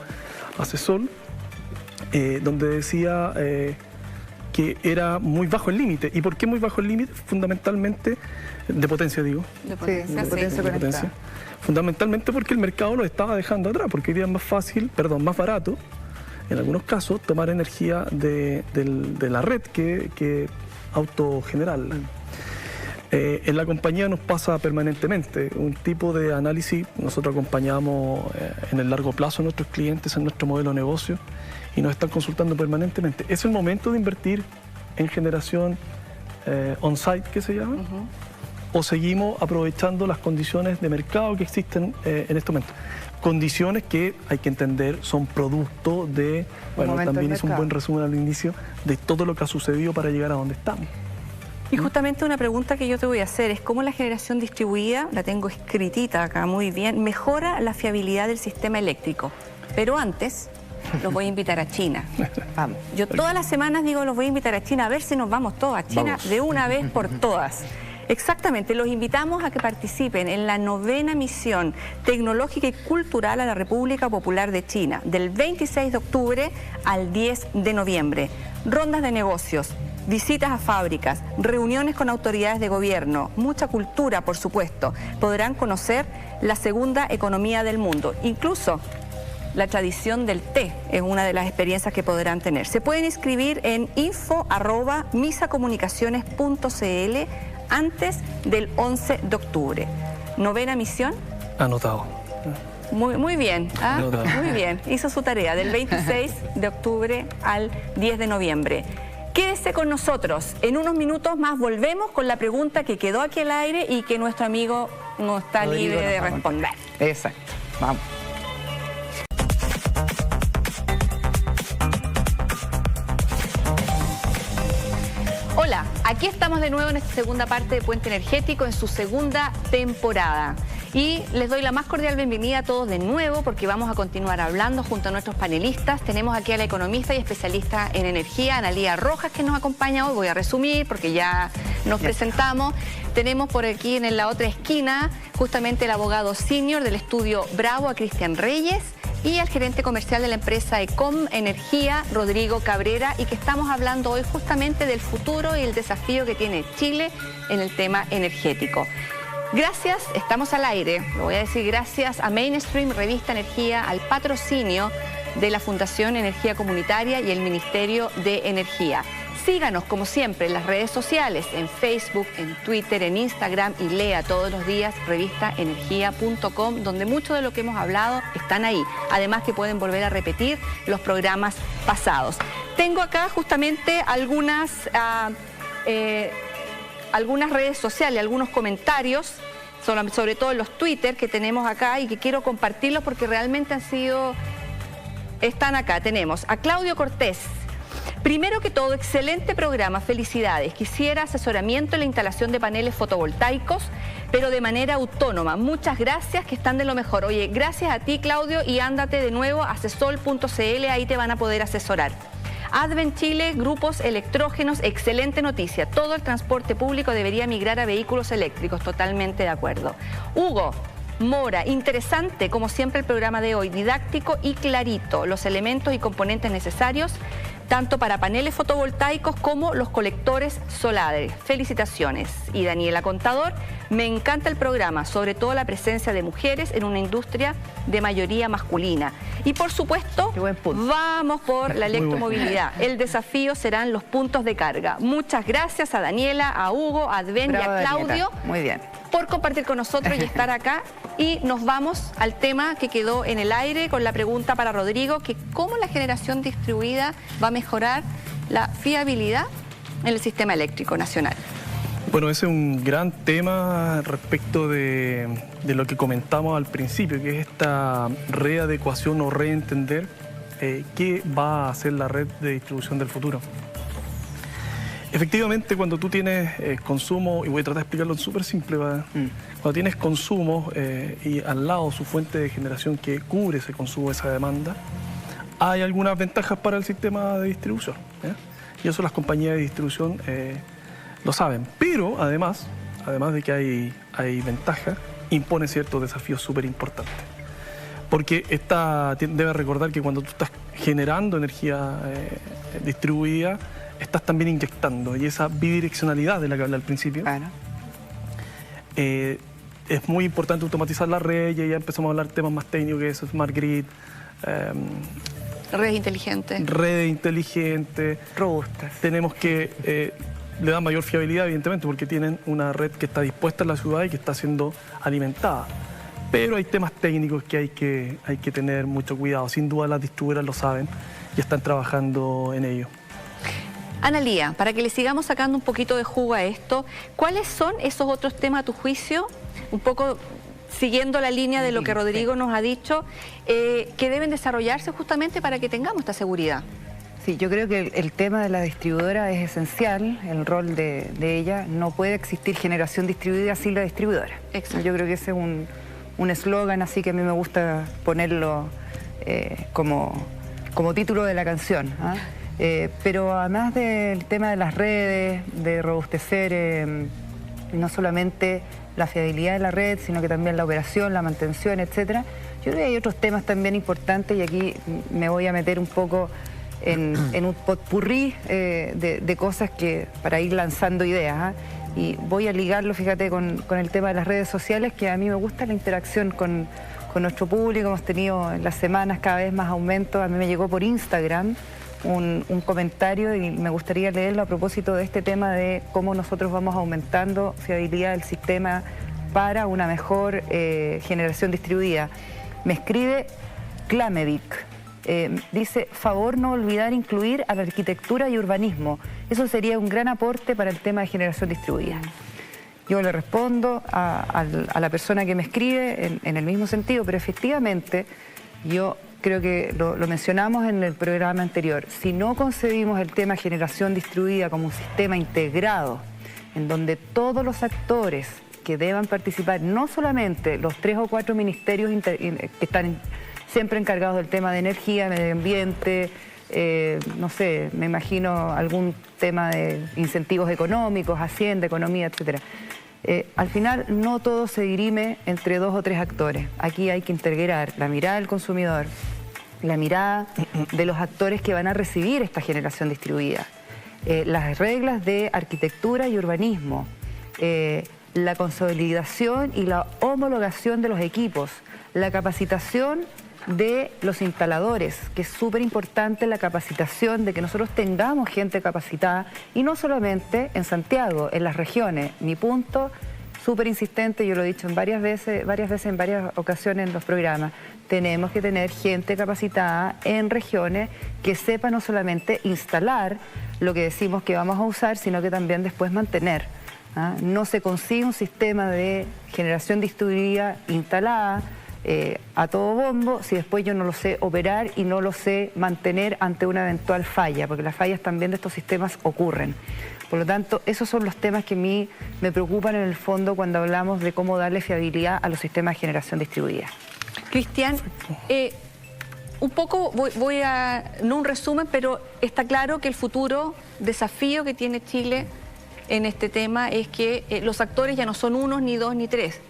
Asesol, donde decía que era muy bajo el límite. ¿Y por qué muy bajo el límite? Fundamentalmente, de potencia digo. De potencia. Fundamentalmente porque el mercado lo estaba dejando atrás, porque hoy día es más fácil, más barato, en algunos casos, tomar energía de la red que autogenerarla. En la compañía nos pasa permanentemente un tipo de análisis. Nosotros acompañamos en el largo plazo a nuestros clientes en nuestro modelo de negocio y nos están consultando permanentemente. ¿Es el momento de invertir en generación on-site, que se llama? ¿O seguimos aprovechando las condiciones de mercado que existen en este momento? Condiciones que, hay que entender, son producto de, bueno, también hice un buen resumen al inicio, de todo lo que ha sucedido para llegar a donde estamos. Y justamente una pregunta que yo te voy a hacer es cómo la generación distribuida, la tengo escritita acá muy bien, mejora la fiabilidad del sistema eléctrico. Pero antes, los voy a invitar a China. Vamos. Yo todas las semanas digo, los voy a invitar a China, a ver si nos vamos todos a China de una vez por todas. Exactamente, los invitamos a que participen en la 9ª misión tecnológica y cultural a la República Popular de China, del 26 de octubre al 10 de noviembre. Rondas de negocios, visitas a fábricas, reuniones con autoridades de gobierno, mucha cultura, por supuesto. Podrán conocer la segunda economía del mundo. Incluso la tradición del té es una de las experiencias que podrán tener. Se pueden inscribir en info@misacomunicaciones.cl antes del 11 de octubre. 9ª misión. Anotado. Muy bien, muy bien. Hizo su tarea del 26 de octubre al 10 de noviembre. Quédese con nosotros. En unos minutos más volvemos con la pregunta que quedó aquí al aire y que nuestro amigo no está libre de responder. Exacto. Vamos. Hola, aquí estamos de nuevo en esta segunda parte de Puente Energético en su segunda temporada. Y les doy la más cordial bienvenida a todos de nuevo porque vamos a continuar hablando junto a nuestros panelistas. Tenemos aquí a la economista y especialista en energía, Analía Rojas, que nos acompaña hoy. Voy a resumir porque ya nos presentamos. Tenemos por aquí en la otra esquina justamente el abogado senior del estudio Bravo, a Cristian Reyes, y al gerente comercial de la empresa Ecom Energía, Rodrigo Cabrera, y que estamos hablando hoy justamente del futuro y el desafío que tiene Chile en el tema energético. Gracias, estamos al aire, lo voy a decir gracias a Mainstream Revista Energía, al patrocinio de la Fundación Energía Comunitaria y el Ministerio de Energía. Síganos, como siempre, en las redes sociales, en Facebook, en Twitter, en Instagram, y lea todos los días revistaenergia.com, donde mucho de lo que hemos hablado están ahí. Además que pueden volver a repetir los programas pasados. Tengo acá justamente algunas redes sociales, algunos comentarios, sobre todo en los Twitter que tenemos acá y que quiero compartirlos porque realmente están acá. Tenemos a Claudio Cortés. Primero que todo, excelente programa, felicidades. Quisiera asesoramiento en la instalación de paneles fotovoltaicos, pero de manera autónoma. Muchas gracias, que están de lo mejor. Oye, gracias a ti, Claudio, y ándate de nuevo a cesol.cl, ahí te van a poder asesorar. Advent Chile, grupos electrógenos, excelente noticia. Todo el transporte público debería migrar a vehículos eléctricos, totalmente de acuerdo. Hugo Mora, interesante como siempre el programa de hoy, didáctico y clarito, los elementos y componentes necesarios tanto para paneles fotovoltaicos como los colectores solares. Felicitaciones. Y Daniela Contador, me encanta el programa, sobre todo la presencia de mujeres en una industria de mayoría masculina. Y por supuesto, vamos por la electromovilidad. El desafío serán los puntos de carga. Muchas gracias a Daniela, a Hugo, a Adven y a Claudio. Daniela. Muy bien. Por compartir con nosotros y estar acá. Y nos vamos al tema que quedó en el aire con la pregunta para Rodrigo, que cómo la generación distribuida va a mejorar la fiabilidad en el sistema eléctrico nacional. Bueno, ese es un gran tema respecto de lo que comentamos al principio, que es esta readecuación o reentender qué va a hacer la red de distribución del futuro. Efectivamente, cuando tú tienes consumo, y voy a tratar de explicarlo súper simple, cuando tienes consumo y al lado su fuente de generación que cubre ese consumo, esa demanda, hay algunas ventajas para el sistema de distribución. Y eso las compañías de distribución lo saben. Pero además de que hay ventajas, impone ciertos desafíos súper importantes. Porque debes recordar que cuando tú estás generando energía distribuida, estás también inyectando, y esa bidireccionalidad de la que hablé al principio, es muy importante automatizar la red, y ya empezamos a hablar temas más técnicos que eso, Smart Grid, Redes inteligentes. Redes inteligentes. Robustas. Tenemos que... le dan mayor fiabilidad, evidentemente, porque tienen una red que está dispuesta en la ciudad y que está siendo alimentada. Pero hay temas técnicos que hay que tener mucho cuidado. Sin duda las distribuidoras lo saben y están trabajando en ello. Analía, para que le sigamos sacando un poquito de jugo a esto, ¿cuáles son esos otros temas a tu juicio, un poco siguiendo la línea de lo que Rodrigo nos ha dicho, que deben desarrollarse justamente para que tengamos esta seguridad? Sí, yo creo que el tema de la distribuidora es esencial, el rol de ella. No puede existir generación distribuida sin la distribuidora. Exacto. Yo creo que ese es un eslogan, así que a mí me gusta ponerlo como título de la canción, ¿ah? Pero además del tema de las redes, de robustecer no solamente la fiabilidad de la red, sino que también la operación, la mantención, etcétera, yo creo que hay otros temas también importantes y aquí me voy a meter un poco en un potpurrí de cosas para ir lanzando ideas, ¿ah? Y voy a ligarlo, fíjate, con el tema de las redes sociales, que a mí me gusta la interacción con nuestro público. Hemos tenido en las semanas cada vez más aumento. A mí me llegó por Instagram un comentario y me gustaría leerlo a propósito de este tema de cómo nosotros vamos aumentando fiabilidad del sistema para una mejor generación distribuida. Me escribe Clamevic. Dice, favor no olvidar incluir a la arquitectura y urbanismo. Eso sería un gran aporte para el tema de generación distribuida. Yo le respondo a la persona que me escribe en el mismo sentido, pero efectivamente yo creo que lo mencionamos en el programa anterior. Si no concebimos el tema generación distribuida como un sistema integrado, en donde todos los actores que deban participar, no solamente los 3 o 4 ministerios que están siempre encargados del tema de energía, medio ambiente, no sé, me imagino algún tema de incentivos económicos, hacienda, economía, etcétera. Al final no todo se dirime entre 2 o 3 actores. Aquí hay que integrar la mirada del consumidor, la mirada de los actores que van a recibir esta generación distribuida, las reglas de arquitectura y urbanismo, la consolidación y la homologación de los equipos, la capacitación de los instaladores, que es súper importante la capacitación, de que nosotros tengamos gente capacitada, y no solamente en Santiago, en las regiones. Mi punto, súper insistente, yo lo he dicho varias veces, en varias ocasiones en los programas, tenemos que tener gente capacitada en regiones que sepa no solamente instalar lo que decimos que vamos a usar, sino que también después mantener, ¿ah? No se consigue un sistema de generación distribuida instalada a todo bombo si después yo no lo sé operar y no lo sé mantener ante una eventual falla, porque las fallas también de estos sistemas ocurren. Por lo tanto, esos son los temas que a mí me preocupan en el fondo cuando hablamos de cómo darle fiabilidad a los sistemas de generación distribuida. Cristian, un poco voy a, no un resumen, pero está claro que el futuro desafío que tiene Chile en este tema es que los actores ya no son 1, ni 2, ni 3.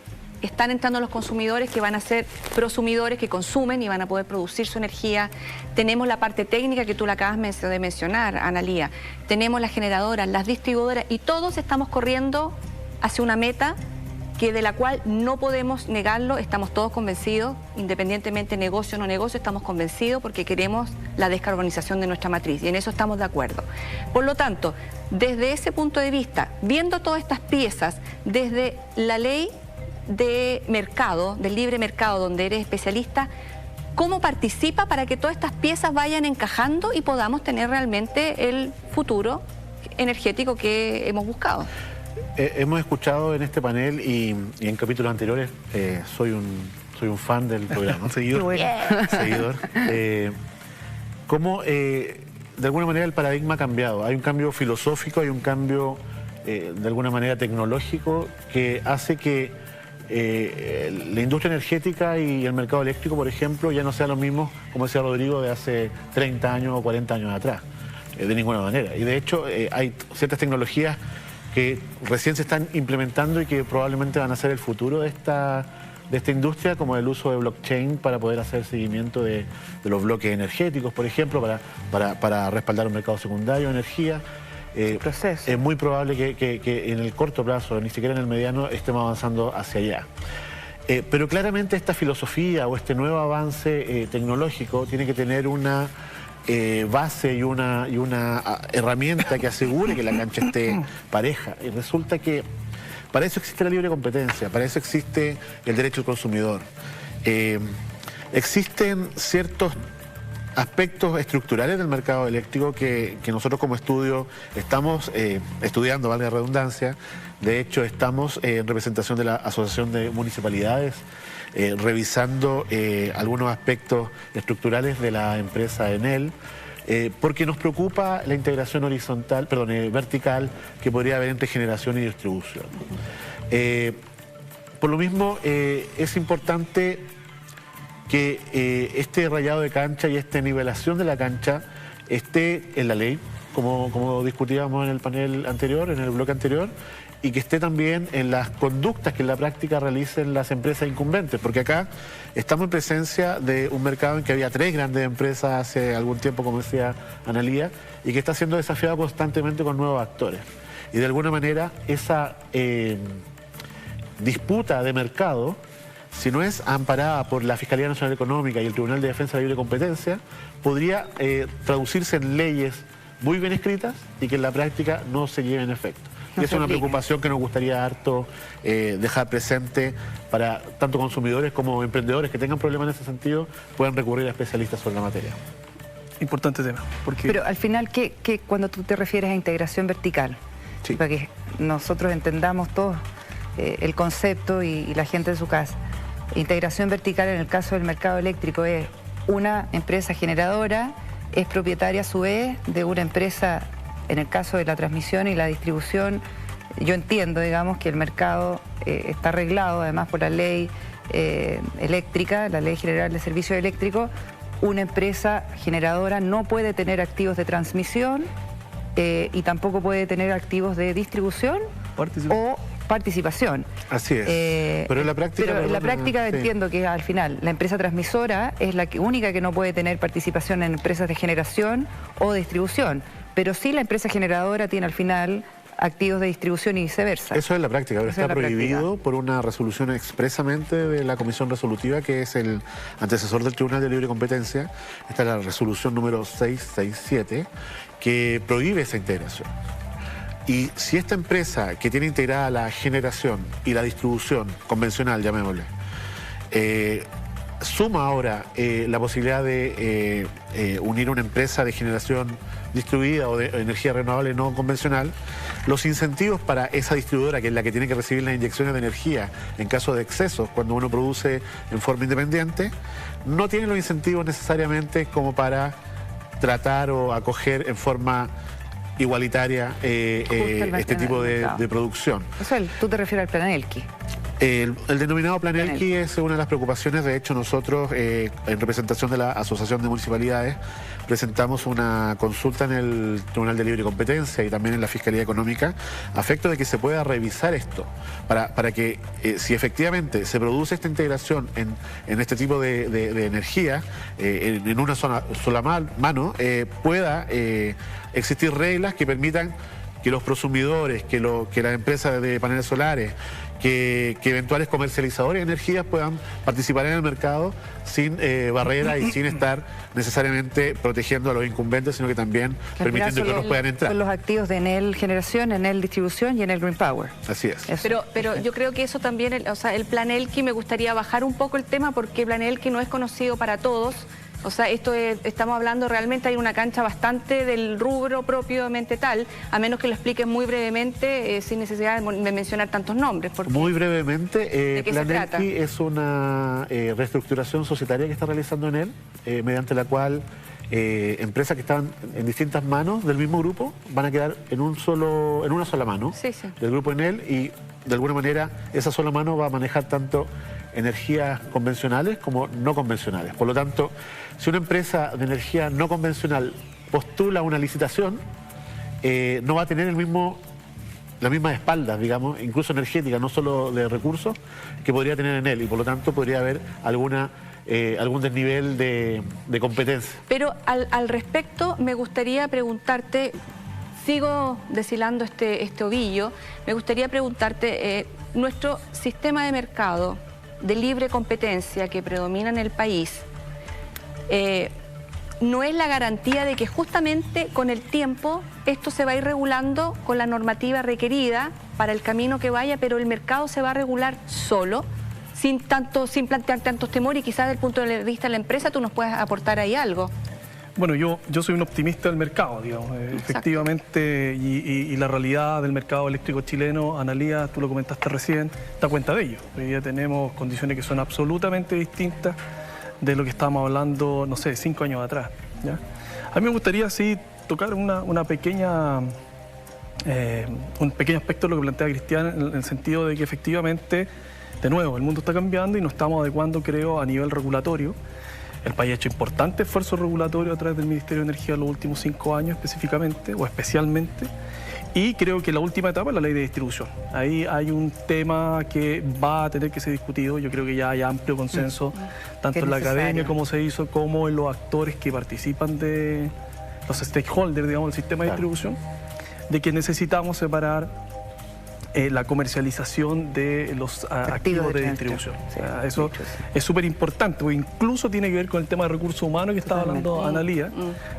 Están entrando los consumidores que van a ser prosumidores, que consumen y van a poder producir su energía. Tenemos la parte técnica que tú la acabas de mencionar, Analía. Tenemos las generadoras, las distribuidoras, y todos estamos corriendo hacia una meta de la cual no podemos negarlo. Estamos todos convencidos, independientemente negocio o no negocio, estamos convencidos porque queremos la descarbonización de nuestra matriz, y en eso estamos de acuerdo. Por lo tanto, desde ese punto de vista, viendo todas estas piezas, desde la ley de mercado, del libre mercado, donde eres especialista, ¿cómo participa para que todas estas piezas vayan encajando y podamos tener realmente el futuro energético que hemos buscado? Hemos escuchado en este panel y en capítulos anteriores, soy un fan del programa, seguidor, cómo de alguna manera el paradigma ha cambiado. Hay un cambio filosófico, hay un cambio de alguna manera tecnológico que hace que la industria energética y el mercado eléctrico, por ejemplo, ya no sean los mismos, como decía Rodrigo, de hace 30 años o 40 años atrás, de ninguna manera. Y de hecho hay ciertas tecnologías que recién se están implementando y que probablemente van a ser el futuro de esta industria, como el uso de blockchain para poder hacer seguimiento de los bloques energéticos, por ejemplo, para respaldar un mercado secundario de energía. Es muy probable que en el corto plazo, ni siquiera en el mediano, estemos avanzando hacia allá. Pero claramente esta filosofía o este nuevo avance tecnológico tiene que tener una base y una herramienta que asegure que la cancha esté pareja. Y resulta que para eso existe la libre competencia, para eso existe el derecho del consumidor. Existen ciertos aspectos estructurales del mercado eléctrico que nosotros como estudio estamos estudiando, valga la redundancia. De hecho, estamos en representación de la Asociación de Municipalidades, revisando algunos aspectos estructurales de la empresa Enel, porque nos preocupa la integración vertical que podría haber entre generación y distribución. Por lo mismo, es importante que este rayado de cancha y esta nivelación de la cancha esté en la ley, como discutíamos en el panel anterior, en el bloque anterior, y que esté también en las conductas que en la práctica realicen las empresas incumbentes, porque acá estamos en presencia de un mercado en que había 3 grandes empresas hace algún tiempo, como decía Analía, y que está siendo desafiado constantemente con nuevos actores. Y de alguna manera esa disputa de mercado, si no es amparada por la Fiscalía Nacional Económica y el Tribunal de Defensa de la Libre Competencia, podría traducirse en leyes muy bien escritas y que en la práctica no se lleven efecto. Y esa es una preocupación que nos gustaría harto dejar presente para tanto consumidores como emprendedores que tengan problemas en ese sentido, puedan recurrir a especialistas sobre la materia. Importante tema. Pero al final, cuando tú te refieres a integración vertical, sí, para que nosotros entendamos todos el concepto y la gente de su casa, integración vertical en el caso del mercado eléctrico es una empresa generadora, es propietaria a su vez de una empresa, en el caso de la transmisión y la distribución. Yo entiendo, digamos, que el mercado está arreglado además por la ley eléctrica, la Ley General de Servicios Eléctricos. Una empresa generadora no puede tener activos de transmisión y tampoco puede tener activos de distribución o participación. Así es. Pero en la práctica, sí, entiendo que al final la empresa transmisora es la única que no puede tener participación en empresas de generación o de distribución, pero sí la empresa generadora tiene al final activos de distribución y viceversa. Eso es la práctica, pero está prohibido por una resolución expresamente de la Comisión Resolutiva, que es el antecesor del Tribunal de Libre Competencia. Esta es la resolución número 667, que prohíbe esa integración. Y si esta empresa que tiene integrada la generación y la distribución convencional, llamémosle, suma ahora la posibilidad de unir una empresa de generación distribuida o de energía renovable no convencional, los incentivos para esa distribuidora, que es la que tiene que recibir las inyecciones de energía en caso de excesos cuando uno produce en forma independiente, no tiene los incentivos necesariamente como para tratar o acoger en forma igualitaria este tipo de producción. O sea, tú te refieres al plan Elqui. El denominado plan Elqui es una de las preocupaciones. De hecho, nosotros, en representación de la Asociación de Municipalidades, presentamos una consulta en el Tribunal de Libre Competencia y también en la Fiscalía Económica, a efecto de que se pueda revisar esto, para que si efectivamente se produce esta integración en este tipo de energía, en una sola mano, pueda existir reglas que permitan que los prosumidores, que las empresas de paneles solares, que eventuales comercializadores de energías puedan participar en el mercado sin barreras y sin estar necesariamente protegiendo a los incumbentes, sino que también permitiendo que otros puedan entrar. Son los activos de Enel Generación, Enel Distribución y Enel Green Power. Así es. Pero yo creo que eso también, el plan Elqui, me gustaría bajar un poco el tema, porque el plan Elqui no es conocido para todos. O sea, estamos hablando realmente, hay una cancha bastante del rubro propiamente tal, a menos que lo expliquen muy brevemente, sin necesidad de mencionar tantos nombres. Muy brevemente, Plan Elqui es una reestructuración societaria que está realizando Enel, mediante la cual empresas que estaban en distintas manos del mismo grupo van a quedar en una sola mano del grupo Enel, y de alguna manera esa sola mano va a manejar tanto energías convencionales como no convencionales. Por lo tanto, si una empresa de energía no convencional postula una licitación, no va a tener las mismas espaldas, digamos, incluso energéticas, no solo de recursos, que podría tener Enel, y por lo tanto podría haber algún desnivel de competencia. Pero al respecto me gustaría preguntarte, sigo deshilando este ovillo, me gustaría preguntarte, nuestro sistema de mercado de libre competencia que predomina en el país no es la garantía de que justamente con el tiempo esto se va a ir regulando con la normativa requerida para el camino que vaya, pero el mercado se va a regular solo, sin plantear tantos temores, y quizás desde el punto de vista de la empresa tú nos puedes aportar ahí algo. Bueno, yo soy un optimista del mercado, digamos. Efectivamente, y la realidad del mercado eléctrico chileno, Analía, tú lo comentaste recién, da cuenta de ello. Hoy día tenemos condiciones que son absolutamente distintas de lo que estábamos hablando, no sé, 5 años atrás, ¿ya? A mí me gustaría, sí, tocar un pequeño aspecto de lo que plantea Cristian, en el sentido de que efectivamente, de nuevo, el mundo está cambiando y nos estamos adecuando, creo, a nivel regulatorio. El país ha hecho importante esfuerzo regulatorio a través del Ministerio de Energía en los últimos 5 años específicamente, o especialmente, y creo que la última etapa es la ley de distribución. Ahí hay un tema que va a tener que ser discutido. Yo creo que ya hay amplio consenso, tanto en la academia como se hizo, como en los actores que participan de los stakeholders, digamos, del sistema de distribución, de que necesitamos separar la comercialización de los activos de distribución. Sí, o sea, eso es súper importante, porque incluso tiene que ver con el tema de recursos humanos que estaba hablando Analía,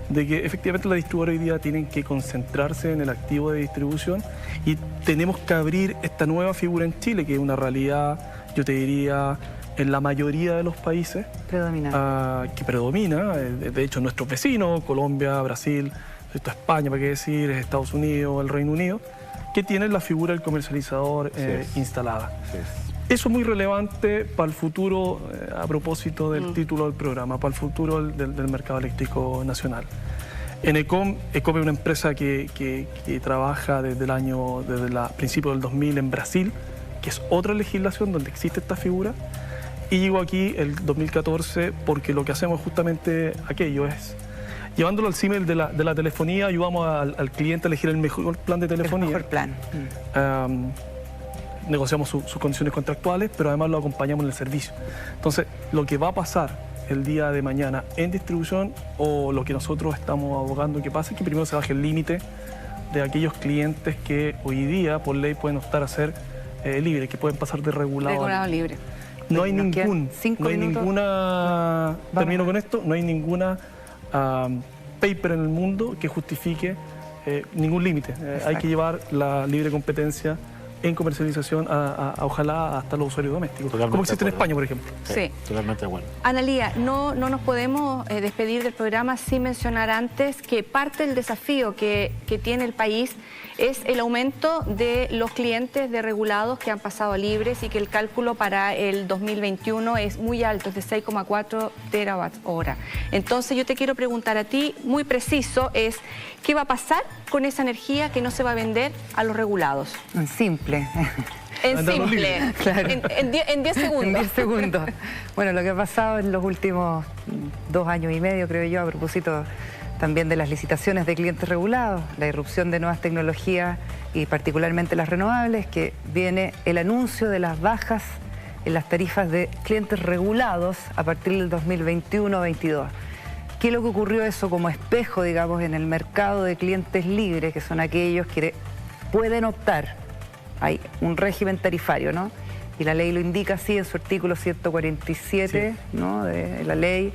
de que efectivamente las distribuidoras hoy día tienen que concentrarse en el activo de distribución, y tenemos que abrir esta nueva figura en Chile, que es una realidad, yo te diría, en la mayoría de los países que predomina, de hecho nuestros vecinos, Colombia, Brasil, España, para qué decir, Estados Unidos, el Reino Unido, que tienen la figura del comercializador instalada. Eso es muy relevante para el futuro, a propósito del título del programa, para el futuro del mercado eléctrico nacional. En ECOM es una empresa que trabaja desde principios del 2000 en Brasil, que es otra legislación donde existe esta figura, y llegó aquí el 2014 porque lo que hacemos justamente aquello es, llevándolo al símil de la telefonía, ayudamos al cliente a elegir el mejor plan de telefonía. El mejor plan. Negociamos sus condiciones contractuales, pero además lo acompañamos en el servicio. Entonces, lo que va a pasar el día de mañana en distribución, o lo que nosotros estamos abogando que pase, es que primero se baje el límite de aquellos clientes que hoy día, por ley, pueden optar a ser libres, que pueden pasar de regulado a libre. No hay ninguna... Termino con esto. No hay ninguna paper en el mundo que justifique ningún límite. Hay que llevar la libre competencia en comercialización ojalá hasta los usuarios domésticos, totalmente, como existe en España, por ejemplo. Sí. Totalmente bueno. Analía, no nos podemos despedir del programa sin mencionar antes que parte del desafío que tiene el país es el aumento de los clientes de regulados que han pasado a libres, y que el cálculo para el 2021 es muy alto, es de 6,4 terawatt-hora. Entonces yo te quiero preguntar a ti, muy preciso, ¿qué va a pasar con esa energía que no se va a vender a los regulados? Simple. En simple, claro. En 10 segundos. En 10 segundos. Bueno, lo que ha pasado en los últimos 2 años y medio, creo yo, a propósito también de las licitaciones de clientes regulados, la irrupción de nuevas tecnologías y particularmente las renovables, que viene el anuncio de las bajas en las tarifas de clientes regulados a partir del 2021-22. ¿Qué es lo que ocurrió eso como espejo, digamos, en el mercado de clientes libres, que son aquellos que pueden optar? Hay un régimen tarifario, ¿no? Y la ley lo indica así en su artículo 147, ¿no? De la ley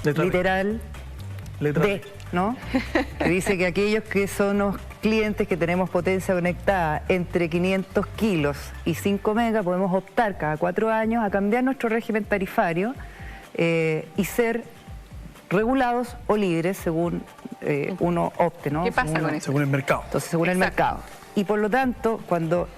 literal D, ¿no? Que dice que aquellos que son los clientes que tenemos potencia conectada entre 500 kilos y 5 megas podemos optar cada 4 años a cambiar nuestro régimen tarifario y ser regulados o libres según uno opte, ¿no? ¿Qué pasa con eso? Según el mercado. Entonces, según el mercado. Y por lo tanto, cuando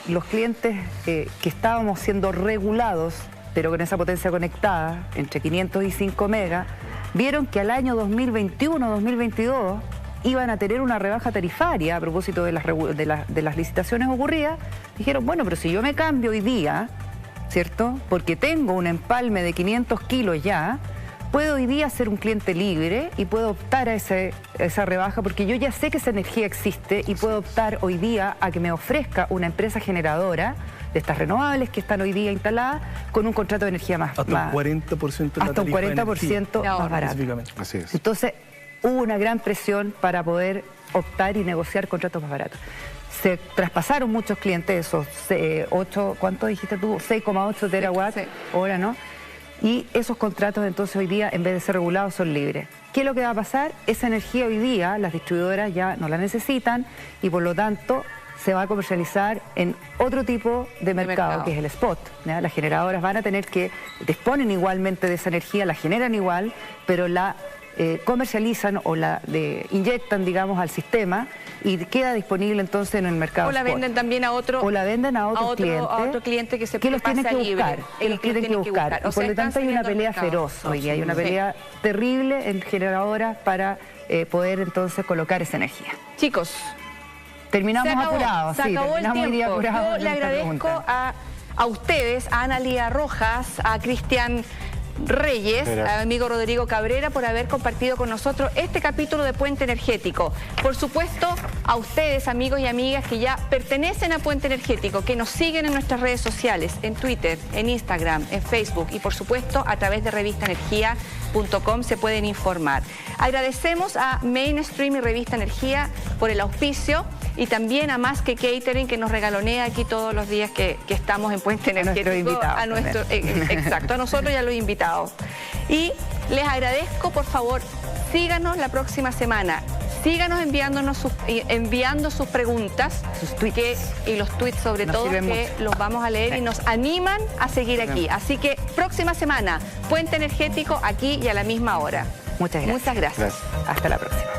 los clientes que estábamos siendo regulados, pero con esa potencia conectada, entre 500 y 5 megas, vieron que al año 2021-2022 iban a tener una rebaja tarifaria a propósito de las licitaciones ocurridas, dijeron, bueno, pero si yo me cambio hoy día, ¿cierto? Porque tengo un empalme de 500 kilos ya, puedo hoy día ser un cliente libre y puedo optar a esa rebaja, porque yo ya sé que esa energía existe y puedo optar hoy día a que me ofrezca una empresa generadora de estas renovables que están hoy día instaladas con un contrato de energía más... Hasta un 40% de la tarifa más barato. Así es. Entonces, hubo una gran presión para poder optar y negociar contratos más baratos. Se traspasaron muchos clientes, esos 8, ¿cuánto dijiste tú? 6,8 terawatts hora, ¿no? Y esos contratos entonces hoy día, en vez de ser regulados, son libres. ¿Qué es lo que va a pasar? Esa energía hoy día las distribuidoras ya no la necesitan y por lo tanto se va a comercializar en otro tipo de mercado, que es el spot, ¿ya? Las generadoras van a tener que, disponen igualmente de esa energía, la generan igual, pero la comercializan o la inyectan, digamos, al sistema y queda disponible entonces en el mercado. O la spot. venden también a otro. O la venden a otro cliente que los tiene que buscar. Que los tienen que buscar. Y por lo tanto hay una pelea feroz hoy día, hay una pelea terrible en generadoras para poder entonces colocar esa energía. Chicos, terminamos apurados. Se acabó el tiempo. Yo le agradezco a ustedes, a Ana Lía Rojas, a Cristian Reyes, a amigo Rodrigo Cabrera, por haber compartido con nosotros este capítulo de Puente Energético. Por supuesto, a ustedes, amigos y amigas que ya pertenecen a Puente Energético, que nos siguen en nuestras redes sociales, en Twitter, en Instagram, en Facebook y por supuesto a través de revistaenergia.com se pueden informar. Agradecemos a Mainstream y Revista Energía por el auspicio y también a Más que Catering, que nos regalonea aquí todos los días que estamos en Puente Energético. Exacto, a nosotros y a los invitados. Y les agradezco, por favor, síganos la próxima semana. Síganos enviando sus preguntas, sus tweets. Y los tweets sobre todo, que los vamos a leer y nos animan a seguir aquí. Así que próxima semana, Puente Energético aquí y a la misma hora. Muchas gracias. Muchas gracias. Hasta la próxima.